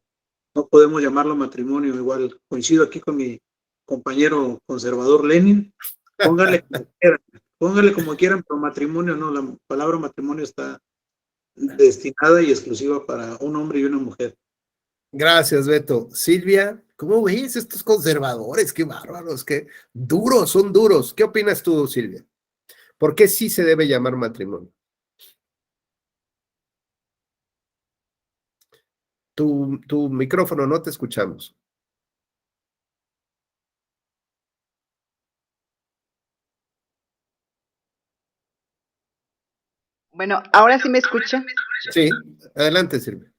G: podemos llamarlo matrimonio. Igual coincido aquí con mi compañero conservador Lenin, póngale como quieran, pero matrimonio no, la palabra matrimonio está destinada y exclusiva para un hombre y una mujer.
A: Gracias, Beto. Silvia, ¿cómo ves estos conservadores? Qué bárbaros, qué duros, son duros. ¿Qué opinas tú, Silvia? ¿Por qué sí se debe llamar matrimonio? Tu micrófono, no te escuchamos.
H: Bueno, ¿ahora sí me escucha?
A: Sí, adelante, Silvia.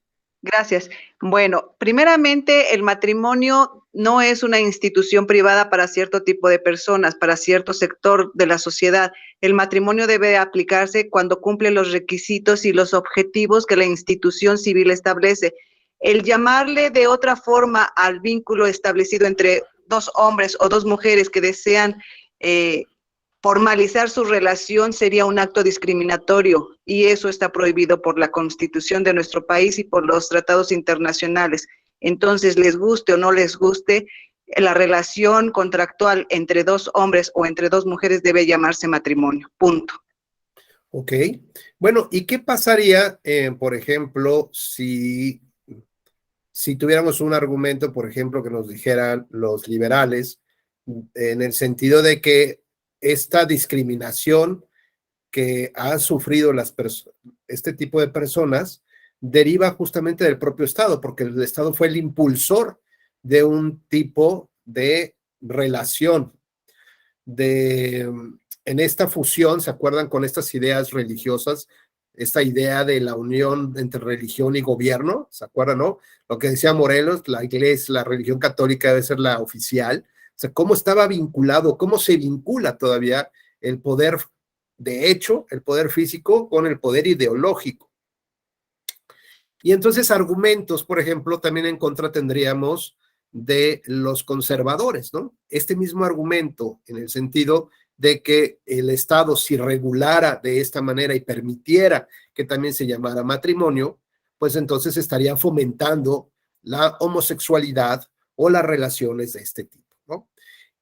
H: Gracias. Bueno, primeramente, el matrimonio no es una institución privada para cierto tipo de personas, para cierto sector de la sociedad. El matrimonio debe aplicarse cuando cumple los requisitos y los objetivos que la institución civil establece. El llamarle de otra forma al vínculo establecido entre dos hombres o dos mujeres que desean formalizar su relación sería un acto discriminatorio y eso está prohibido por la Constitución de nuestro país y por los tratados internacionales. Entonces, les guste o no les guste, la relación contractual entre dos hombres o entre dos mujeres debe llamarse matrimonio. Punto.
A: Ok. Bueno, ¿y qué pasaría, por ejemplo, si tuviéramos un argumento, por ejemplo, que nos dijeran los liberales, en el sentido de que esta discriminación que han sufrido este tipo de personas deriva justamente del propio Estado, porque el Estado fue el impulsor de un tipo de relación, en esta fusión, ¿se acuerdan con estas ideas religiosas esta idea de la unión entre religión y gobierno, ¿se acuerdan, no? Lo que decía Morelos, la iglesia, la religión católica debe ser la oficial. O sea, cómo estaba vinculado, cómo se vincula todavía el poder de hecho, el poder físico con el poder ideológico. Y entonces argumentos, por ejemplo, también en contra tendríamos de los conservadores, ¿no? Este mismo argumento en el sentido de que el Estado, si regulara de esta manera y permitiera que también se llamara matrimonio, pues entonces estaría fomentando la homosexualidad o las relaciones de este tipo, ¿no?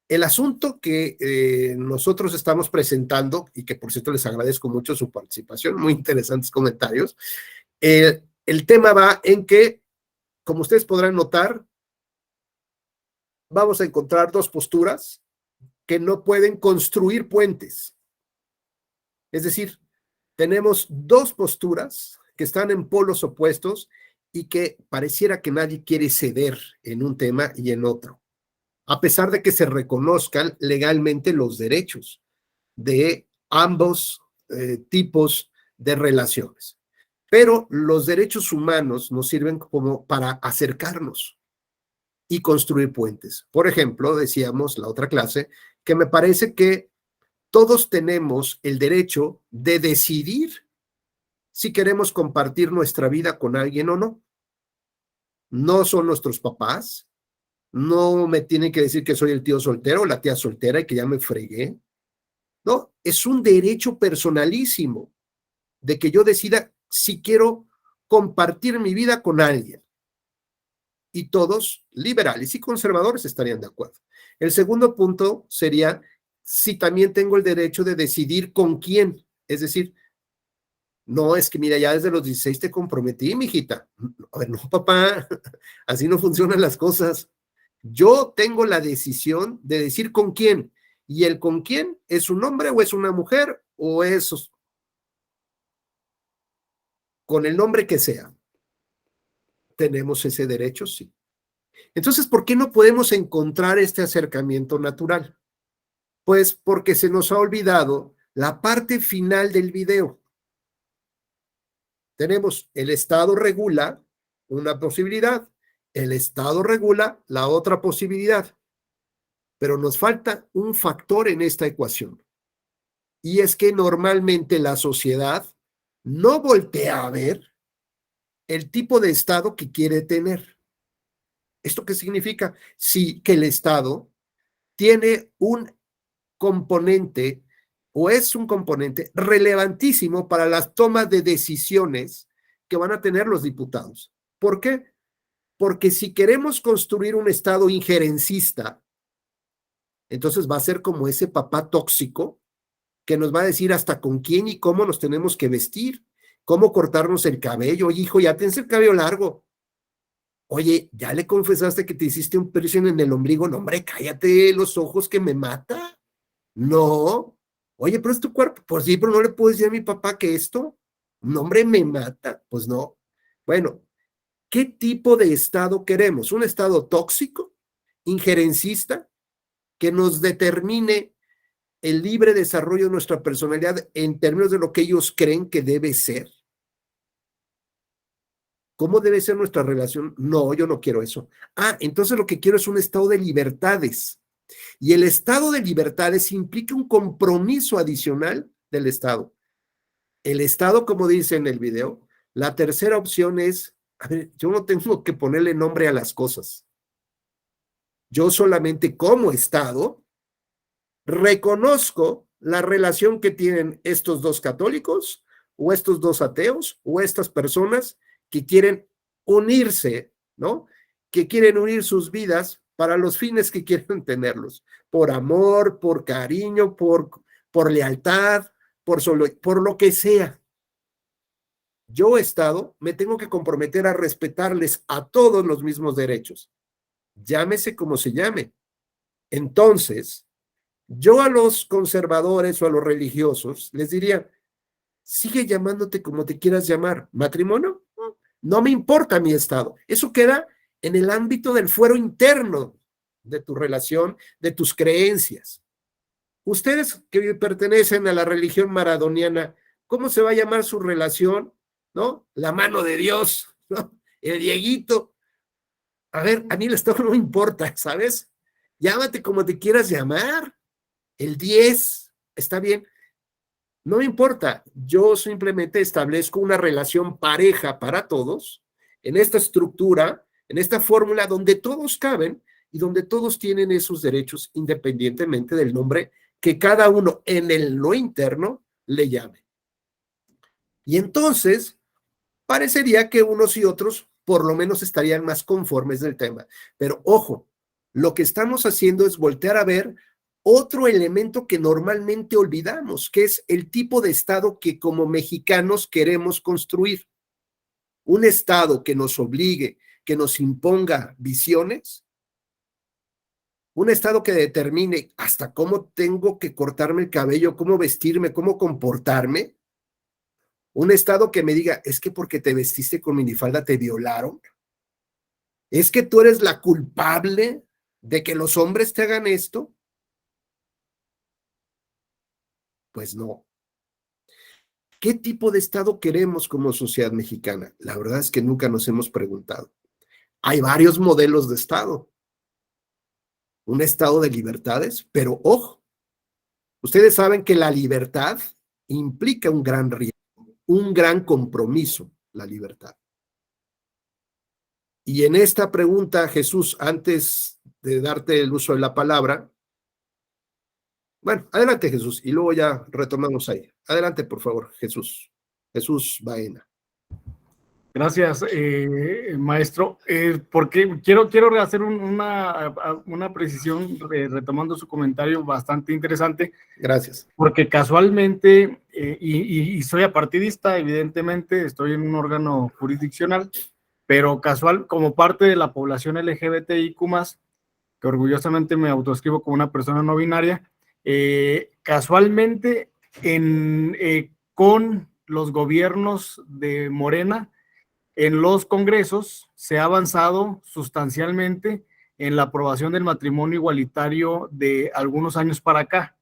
A: El asunto que nosotros estamos presentando, y que por cierto les agradezco mucho su participación, muy interesantes comentarios, el tema va en que, como ustedes podrán notar, vamos a encontrar dos posturas que no pueden construir puentes. Es decir, tenemos dos posturas que están en polos opuestos y que pareciera que nadie quiere ceder en un tema y en otro, a pesar de que se reconozcan legalmente los derechos de ambos tipos de relaciones. Pero los derechos humanos nos sirven como para acercarnos y construir puentes. Por ejemplo, decíamos la otra clase, que me parece que todos tenemos el derecho de decidir si queremos compartir nuestra vida con alguien o no. No son nuestros papás, no me tienen que decir que soy el tío soltero o la tía soltera y que ya me fregué. No, es un derecho personalísimo de que yo decida si quiero compartir mi vida con alguien. Y todos, liberales y conservadores, estarían de acuerdo. El segundo punto sería si también tengo el derecho de decidir con quién. Es decir, no, es que mira, ya desde los 16 te comprometí, mijita. A ver, no, papá, así no funcionan las cosas. Yo tengo la decisión de decir con quién. Y el con quién es un hombre o es una mujer o es con el nombre que sea. ¿Tenemos ese derecho? Sí. Entonces, ¿por qué no podemos encontrar este acercamiento natural? Pues porque se nos ha olvidado la parte final del video. Tenemos el Estado regula una posibilidad, el Estado regula la otra posibilidad, pero nos falta un factor en esta ecuación. Y es que normalmente la sociedad no voltea a ver el tipo de Estado que quiere tener. ¿Esto qué significa? Sí, que el Estado tiene un componente o es un componente relevantísimo para las tomas de decisiones que van a tener los diputados. ¿Por qué? Porque si queremos construir un Estado injerencista, entonces va a ser como ese papá tóxico que nos va a decir hasta con quién y cómo nos tenemos que vestir, cómo cortarnos el cabello. Oye, hijo, ya tienes el cabello largo. Oye, ¿ya le confesaste que te hiciste un piercing en el ombligo? No, hombre, cállate los ojos que me mata. No. Oye, pero es tu cuerpo. Pues sí, pero no le puedo decir a mi papá que esto. No, hombre, me mata. Pues no. Bueno, ¿qué tipo de Estado queremos? ¿Un Estado tóxico, injerencista, que nos determine el libre desarrollo de nuestra personalidad en términos de lo que ellos creen que debe ser? ¿Cómo debe ser nuestra relación? No, yo no quiero eso. Ah, entonces lo que quiero es un estado de libertades. Y el estado de libertades implica un compromiso adicional del Estado. El Estado, como dice en el video, la tercera opción es, a ver, yo no tengo que ponerle nombre a las cosas. Yo solamente como Estado reconozco la relación que tienen estos dos católicos o estos dos ateos o estas personas que quieren unirse, ¿no? Que quieren unir sus vidas para los fines que quieren tenerlos, por amor, por cariño, por lealtad, por lo que sea. Yo, Estado, me tengo que comprometer a respetarles a todos los mismos derechos, llámese como se llame. Entonces, yo a los conservadores o a los religiosos les diría, sigue llamándote como te quieras llamar. ¿Matrimonio? No me importa mi Estado. Eso queda en el ámbito del fuero interno de tu relación, de tus creencias. Ustedes que pertenecen a la religión maradoniana, ¿Cómo se va a llamar su relación? ¿No? La mano de Dios, ¿no? El Dieguito. A ver, a mí el Estado no me importa, ¿sabes? Llámate como te quieras llamar. El 10, está bien. No me importa. Yo simplemente establezco una relación pareja para todos en esta estructura, en esta fórmula donde todos caben y donde todos tienen esos derechos independientemente del nombre que cada uno en lo interno le llame. Y entonces, parecería que unos y otros por lo menos estarían más conformes del tema. Pero ojo, lo que estamos haciendo es voltear a ver otro elemento que normalmente olvidamos, que es el tipo de Estado que como mexicanos queremos construir. Un Estado que nos obligue, que nos imponga visiones. Un Estado que determine hasta cómo tengo que cortarme el cabello, cómo vestirme, cómo comportarme. Un Estado que me diga, es que porque te vestiste con minifalda te violaron. Es que tú eres la culpable de que los hombres te hagan esto. Pues no. ¿Qué tipo de Estado queremos como sociedad mexicana? La verdad es que nunca nos hemos preguntado. Hay varios modelos de Estado. Un Estado de libertades, pero ojo, ustedes saben que la libertad implica un gran riesgo, un gran compromiso, la libertad. Y en esta pregunta, Jesús, antes de darte el uso de la palabra, bueno, adelante Jesús, y luego ya retomamos ahí. Adelante, por favor, Jesús. Jesús Baena.
I: Gracias, maestro. Porque quiero hacer una precisión retomando su comentario bastante interesante.
A: Gracias.
I: Porque casualmente, y soy apartidista, evidentemente, estoy en un órgano jurisdiccional, pero casual, como parte de la población LGBTIQ+, que orgullosamente me autoescribo como una persona no binaria, casualmente con los gobiernos de Morena, en los congresos se ha avanzado sustancialmente en la aprobación del matrimonio igualitario de algunos años para acá.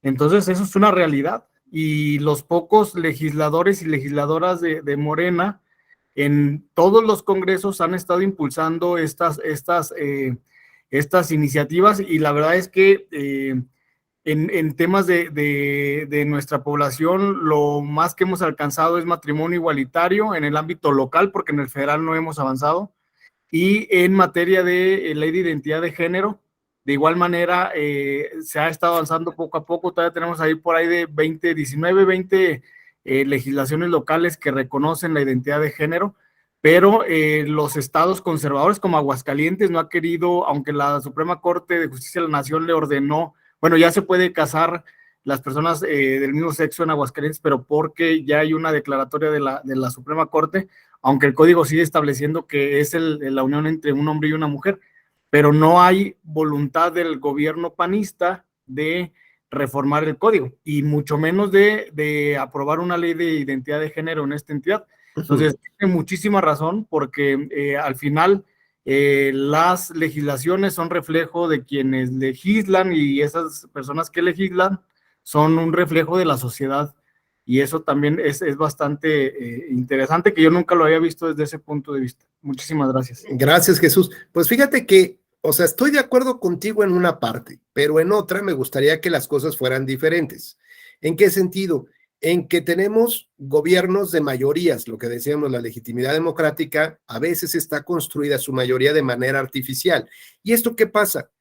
I: Entonces, eso es una realidad. Y los pocos legisladores y legisladoras de Morena en todos los congresos han estado impulsando estas iniciativas, y la verdad es que en temas de nuestra población, lo más que hemos alcanzado es matrimonio igualitario en el ámbito local, porque en el federal no hemos avanzado, y en materia de ley de identidad de género, de igual manera, se ha estado avanzando poco a poco. Todavía tenemos ahí por ahí de 20 legislaciones locales que reconocen la identidad de género, pero los estados conservadores como Aguascalientes no ha querido, aunque la Suprema Corte de Justicia de la Nación le ordenó, bueno, ya se puede casar las personas del mismo sexo en Aguascalientes, pero porque ya hay una declaratoria de la Suprema Corte, aunque el código sigue estableciendo que es la unión entre un hombre y una mujer, pero no hay voluntad del gobierno panista de reformar el código, y mucho menos de aprobar una ley de identidad de género en esta entidad. Entonces, tiene muchísima razón, porque al final las legislaciones son reflejo de quienes legislan, y esas personas que legislan son un reflejo de la sociedad, y eso también es bastante interesante, que yo nunca lo había visto desde ese punto de vista. Muchísimas gracias.
A: Gracias, Jesús. Pues fíjate que, o sea, estoy de acuerdo contigo en una parte, pero en otra me gustaría que las cosas fueran diferentes. ¿En qué sentido? En que tenemos gobiernos de mayorías, lo que decíamos, la legitimidad democrática a veces está construida su mayoría de manera artificial. ¿Y esto qué pasa?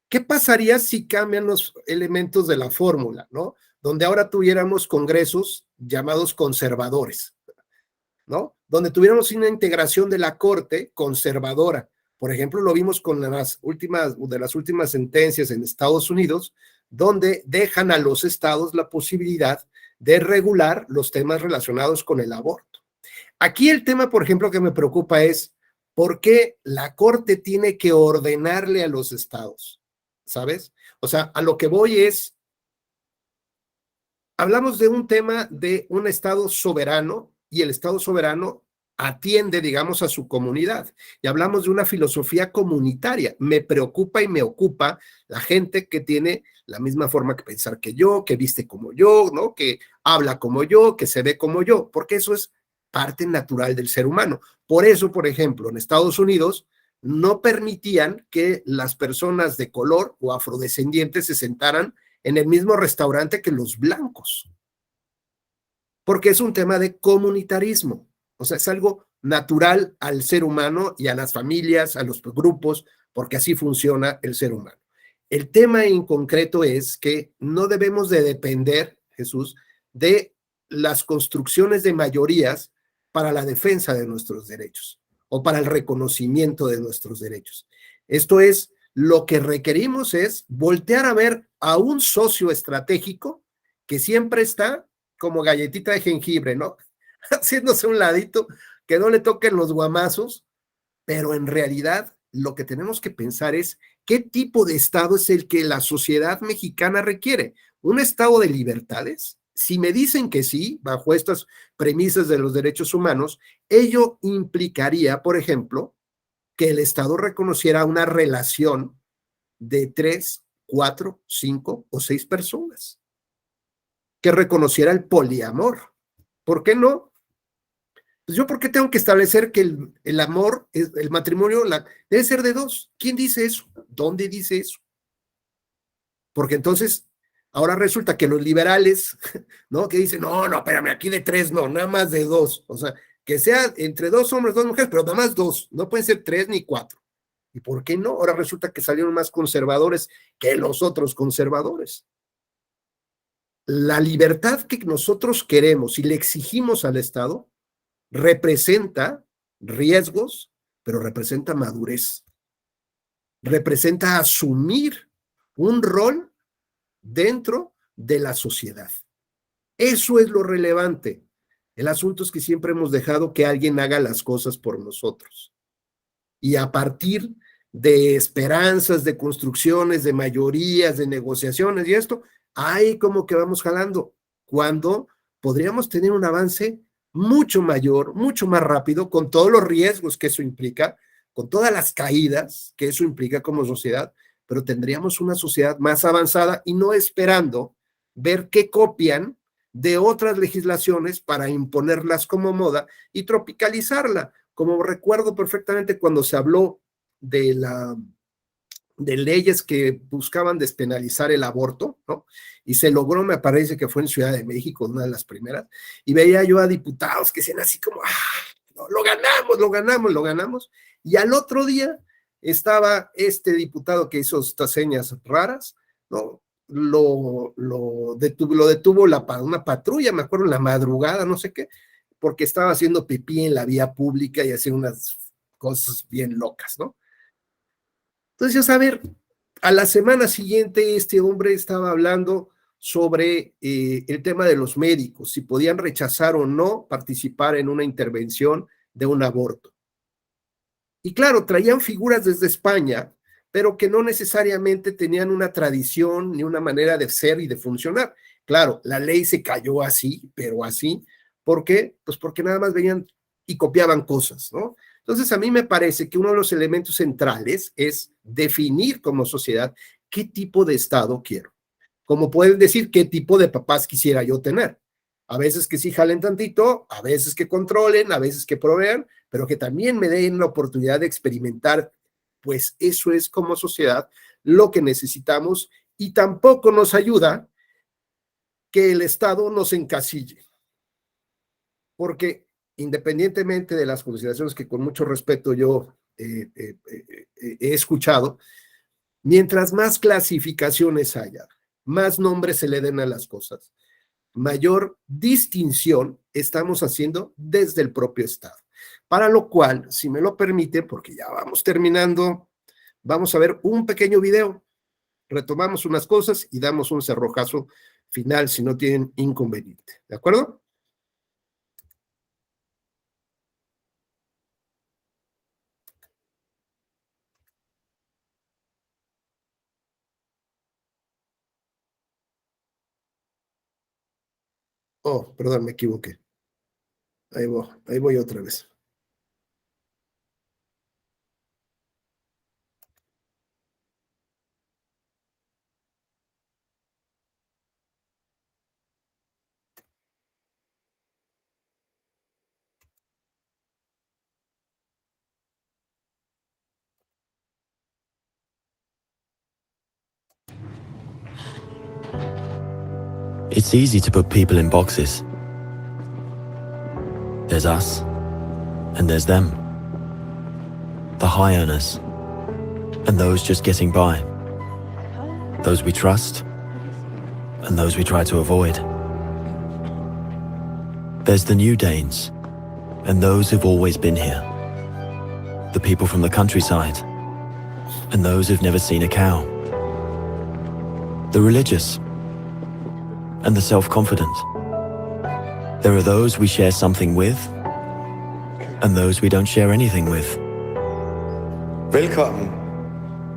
A: ¿Qué pasaría si cambian los elementos de la fórmula, ¿no? Donde ahora tuviéramos congresos llamados conservadores, ¿no? Donde tuviéramos una integración de la Corte conservadora. Por ejemplo, lo vimos con las últimas sentencias en Estados Unidos, donde dejan a los estados la posibilidad de regular los temas relacionados con el aborto. Aquí el tema, por ejemplo, que me preocupa es por qué la Corte tiene que ordenarle a los estados, ¿sabes? O sea, a lo que voy es, hablamos de un tema de un estado soberano, y el estado soberano atiende, digamos, a su comunidad. Y hablamos de una filosofía comunitaria. Me preocupa y me ocupa la gente que tiene la misma forma que pensar que yo, que viste como yo, ¿no? Que habla como yo, que se ve como yo, porque eso es parte natural del ser humano. Por eso, por ejemplo, en Estados Unidos no permitían que las personas de color o afrodescendientes se sentaran en el mismo restaurante que los blancos, porque es un tema de comunitarismo. O sea, es algo natural al ser humano y a las familias, a los grupos, porque así funciona el ser humano. El tema en concreto es que no debemos de depender, Jesús, de las construcciones de mayorías para la defensa de nuestros derechos o para el reconocimiento de nuestros derechos. Esto es, lo que requerimos es voltear a ver a un socio estratégico que siempre está como galletita de jengibre, ¿no? Haciéndose un ladito, que no le toquen los guamazos, pero en realidad lo que tenemos que pensar es qué tipo de Estado es el que la sociedad mexicana requiere. ¿Un Estado de libertades? Si me dicen que sí, bajo estas premisas de los derechos humanos, ello implicaría, por ejemplo, que el Estado reconociera una relación de 3, 4, 5 o 6 personas, que reconociera el poliamor. ¿Por qué no? Pues yo, ¿por qué tengo que establecer que el amor, el matrimonio, debe ser de 2? ¿Quién dice eso? ¿Dónde dice eso? Porque entonces, ahora resulta que los liberales, ¿no? Que dicen, no, espérame, aquí de 3 no, nada más de 2. O sea, que sea entre 2 hombres, 2 mujeres, pero nada más 2. No pueden ser 3 ni 4. ¿Y por qué no? Ahora resulta que salieron más conservadores que los otros conservadores. La libertad que nosotros queremos y le exigimos al Estado representa riesgos, pero representa madurez. Representa asumir un rol dentro de la sociedad. Eso es lo relevante. El asunto es que siempre hemos dejado que alguien haga las cosas por nosotros. Y a partir de esperanzas, de construcciones, de mayorías, de negociaciones y esto, ahí como que vamos jalando, cuando podríamos tener un avance mucho mayor, mucho más rápido, con todos los riesgos que eso implica, con todas las caídas que eso implica como sociedad, pero tendríamos una sociedad más avanzada y no esperando ver qué copian de otras legislaciones para imponerlas como moda y tropicalizarla. Como recuerdo perfectamente cuando se habló de leyes que buscaban despenalizar el aborto, ¿no? Y se logró, me parece que fue en Ciudad de México, una de las primeras, y veía yo a diputados que decían así como, no, lo ganamos, y al otro día estaba este diputado que hizo estas señas raras, ¿no? Lo detuvo una patrulla, me acuerdo, en la madrugada, no sé qué, porque estaba haciendo pipí en la vía pública y hacía unas cosas bien locas, ¿no? Entonces, a ver, a la semana siguiente este hombre estaba hablando sobre el tema de los médicos, si podían rechazar o no participar en una intervención de un aborto. Y claro, traían figuras desde España, pero que no necesariamente tenían una tradición ni una manera de ser y de funcionar. Claro, la ley se cayó así, pero así. ¿Por qué? Pues porque nada más venían y copiaban cosas, ¿no? Entonces, a mí me parece que uno de los elementos centrales es definir como sociedad qué tipo de Estado quiero. Como pueden decir, qué tipo de papás quisiera yo tener. A veces que sí jalen tantito, a veces que controlen, a veces que provean, pero que también me den la oportunidad de experimentar, pues eso es como sociedad lo que necesitamos y tampoco nos ayuda que el Estado nos encasille. Porque independientemente de las consideraciones que con mucho respeto yo he escuchado, mientras más clasificaciones haya, más nombres se le den a las cosas, mayor distinción estamos haciendo desde el propio Estado. Para lo cual, si me lo permite, porque ya vamos terminando, vamos a ver un pequeño video, retomamos unas cosas y damos un cerrojazo final si no tienen inconveniente. ¿De acuerdo? Oh, perdón, me equivoqué. Ahí voy otra vez.
J: It's easy to put people in boxes. There's us, and there's them. The high earners, and those just getting by. Those we trust, and those we try to avoid. There's the new Danes, and those who've always been here. The people from the countryside, and those who've never seen a cow. The religious, and the self-confident. There are those we share something with, and those we don't share anything with.
K: Velkommen.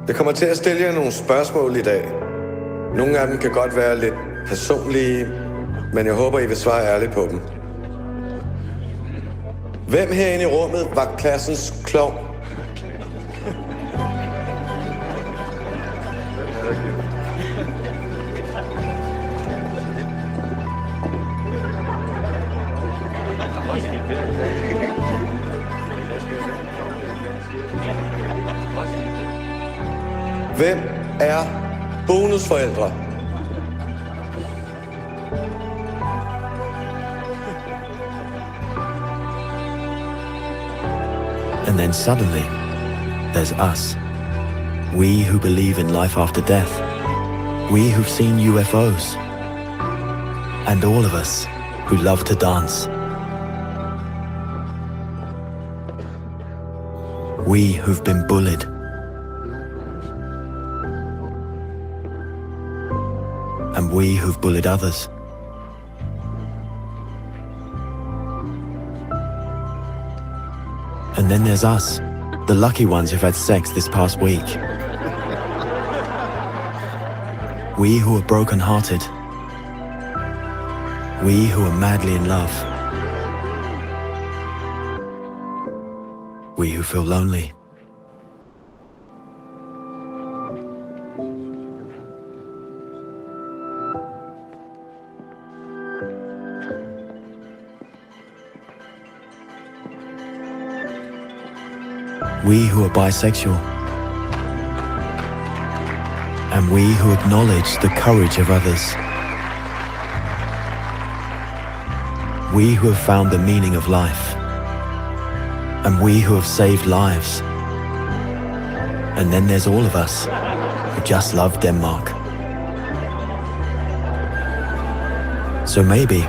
K: Jeg kommer til at stille jer nogle spørgsmål i dag. Nogle af dem kan godt være lidt personlige, men jeg håber, I vil svare ærligt på dem. Hvem herinde i rummet var klassens klovn? Hvem er bonusforældre?
J: And then suddenly, there's us. We who believe in life after death. We who've seen UFOs. And all of us who love to dance. We who've been bullied. And we who've bullied others. And then there's us, the lucky ones who've had sex this past week. We who are broken-hearted. We who are madly in love. We who feel lonely. We who are bisexual. And we who acknowledge the courage of others. We who have found the meaning of life. And we who have saved lives. And then there's all of us who just love Denmark. So maybe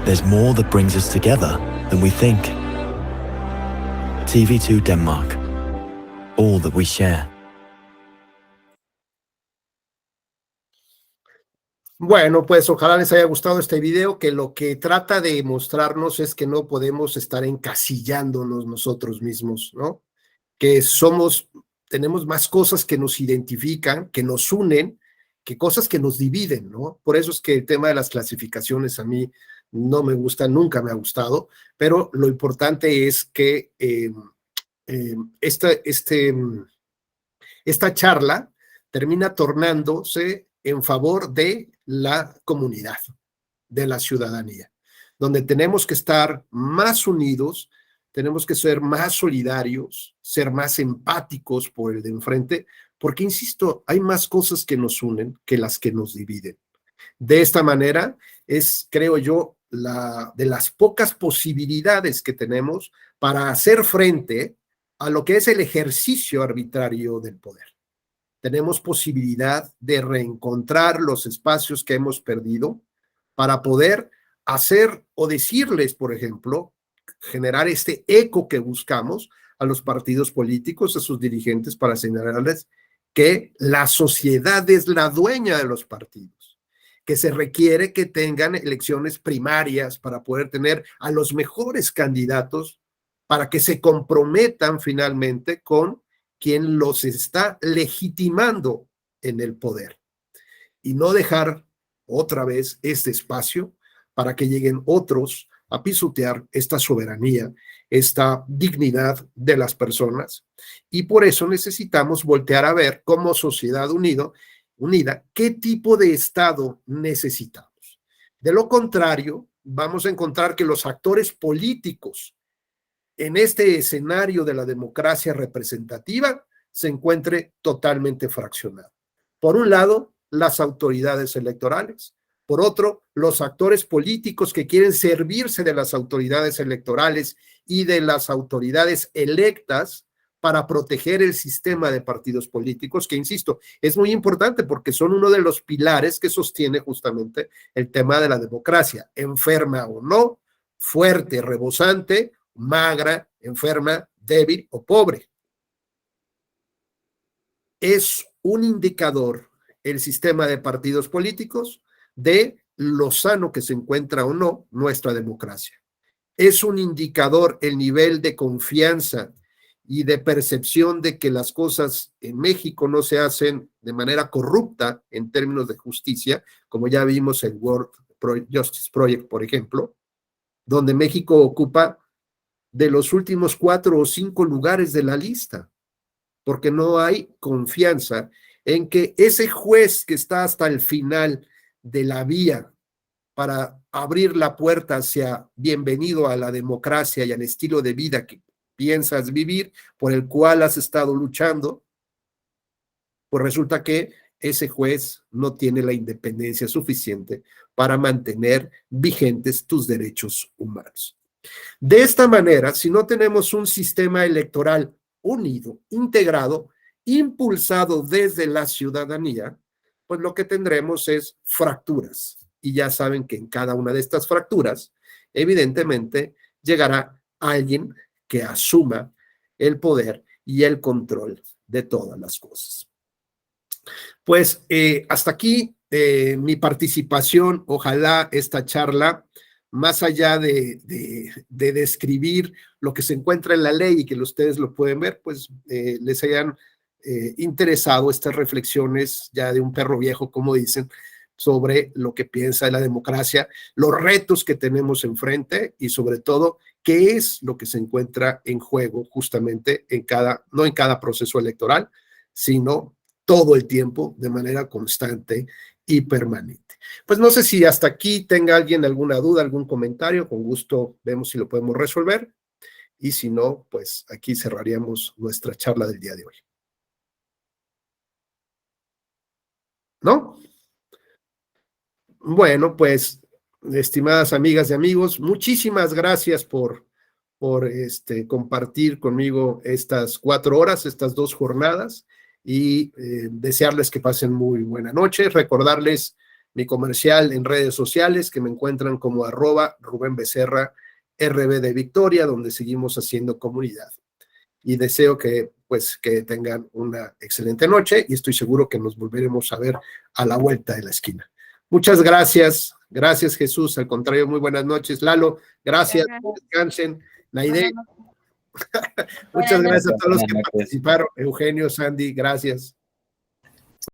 J: there's more that brings us together than we think. TV2 Denmark. All that we share.
A: Bueno, pues ojalá les haya gustado este video, que lo que trata de mostrarnos es que no podemos estar encasillándonos nosotros mismos, ¿no? Que tenemos más cosas que nos identifican, que nos unen, que cosas que nos dividen, ¿no? Por eso es que el tema de las clasificaciones a mí no me gusta, nunca me ha gustado, pero lo importante es que esta charla termina tornándose en favor de la comunidad, de la ciudadanía, donde tenemos que estar más unidos, tenemos que ser más solidarios, ser más empáticos por el de enfrente, porque, insisto, hay más cosas que nos unen que las que nos dividen. De esta manera es, creo yo, de las pocas posibilidades que tenemos para hacer frente a lo que es el ejercicio arbitrario del poder. Tenemos posibilidad de reencontrar los espacios que hemos perdido para poder hacer o decirles, por ejemplo, generar este eco que buscamos a los partidos políticos, a sus dirigentes, para señalarles que la sociedad es la dueña de los partidos, que se requiere que tengan elecciones primarias para poder tener a los mejores candidatos para que se comprometan finalmente con quien los está legitimando en el poder y no dejar otra vez este espacio para que lleguen otros a pisotear esta soberanía, esta dignidad de las personas. Y por eso necesitamos voltear a ver como sociedad unida qué tipo de Estado necesitamos. De lo contrario, vamos a encontrar que los actores políticos en este escenario de la democracia representativa se encuentre totalmente fraccionado. Por un lado, las autoridades electorales, Por otro, los actores políticos que quieren servirse de las autoridades electorales y de las autoridades electas para proteger el sistema de partidos políticos, que insisto, es muy importante porque son uno de los pilares que sostiene justamente el tema de la democracia, enferma o no, fuerte, rebosante, magra, enferma, débil o pobre. Es un indicador el sistema de partidos políticos de lo sano que se encuentra o no nuestra democracia. Es un indicador el nivel de confianza y de percepción de que las cosas en México no se hacen de manera corrupta en términos de justicia, como ya vimos en World Justice Project, por ejemplo, donde México ocupa de los últimos 4 o 5 lugares de la lista, porque no hay confianza en que ese juez que está hasta el final de la vía para abrir la puerta hacia bienvenido a la democracia y al estilo de vida que piensas vivir, por el cual has estado luchando, pues resulta que ese juez no tiene la independencia suficiente para mantener vigentes tus derechos humanos. De esta manera, si no tenemos un sistema electoral unido, integrado, impulsado desde la ciudadanía, pues lo que tendremos es fracturas. Y ya saben que en cada una de estas fracturas, evidentemente, llegará alguien que asuma el poder y el control de todas las cosas. Pues hasta aquí mi participación. Ojalá esta charla, más allá de describir lo que se encuentra en la ley y que ustedes lo pueden ver, pues les hayan interesado estas reflexiones ya de un perro viejo, como dicen, sobre lo que piensa de la democracia, los retos que tenemos enfrente y sobre todo qué es lo que se encuentra en juego justamente no en cada proceso electoral, sino todo el tiempo de manera constante y permanente. Pues no sé si hasta aquí tenga alguien alguna duda, algún comentario, con gusto vemos si lo podemos resolver y si no, pues aquí cerraríamos nuestra charla del día de hoy. ¿No? Bueno, pues, estimadas amigas y amigos, muchísimas gracias por compartir conmigo estas 4 horas, estas 2 jornadas, y desearles que pasen muy buena noche. Recordarles mi comercial en redes sociales, que me encuentran como @RubénBecerra, RB de Victoria, donde seguimos haciendo comunidad. Y deseo que tengan una excelente noche y estoy seguro que nos volveremos a ver a la vuelta de la esquina. Muchas gracias. Gracias, Jesús. Al contrario, muy buenas noches. Lalo, gracias. Descansen. Naide. Muchas gracias a todos los que participaron. Eugenio, Sandy, gracias.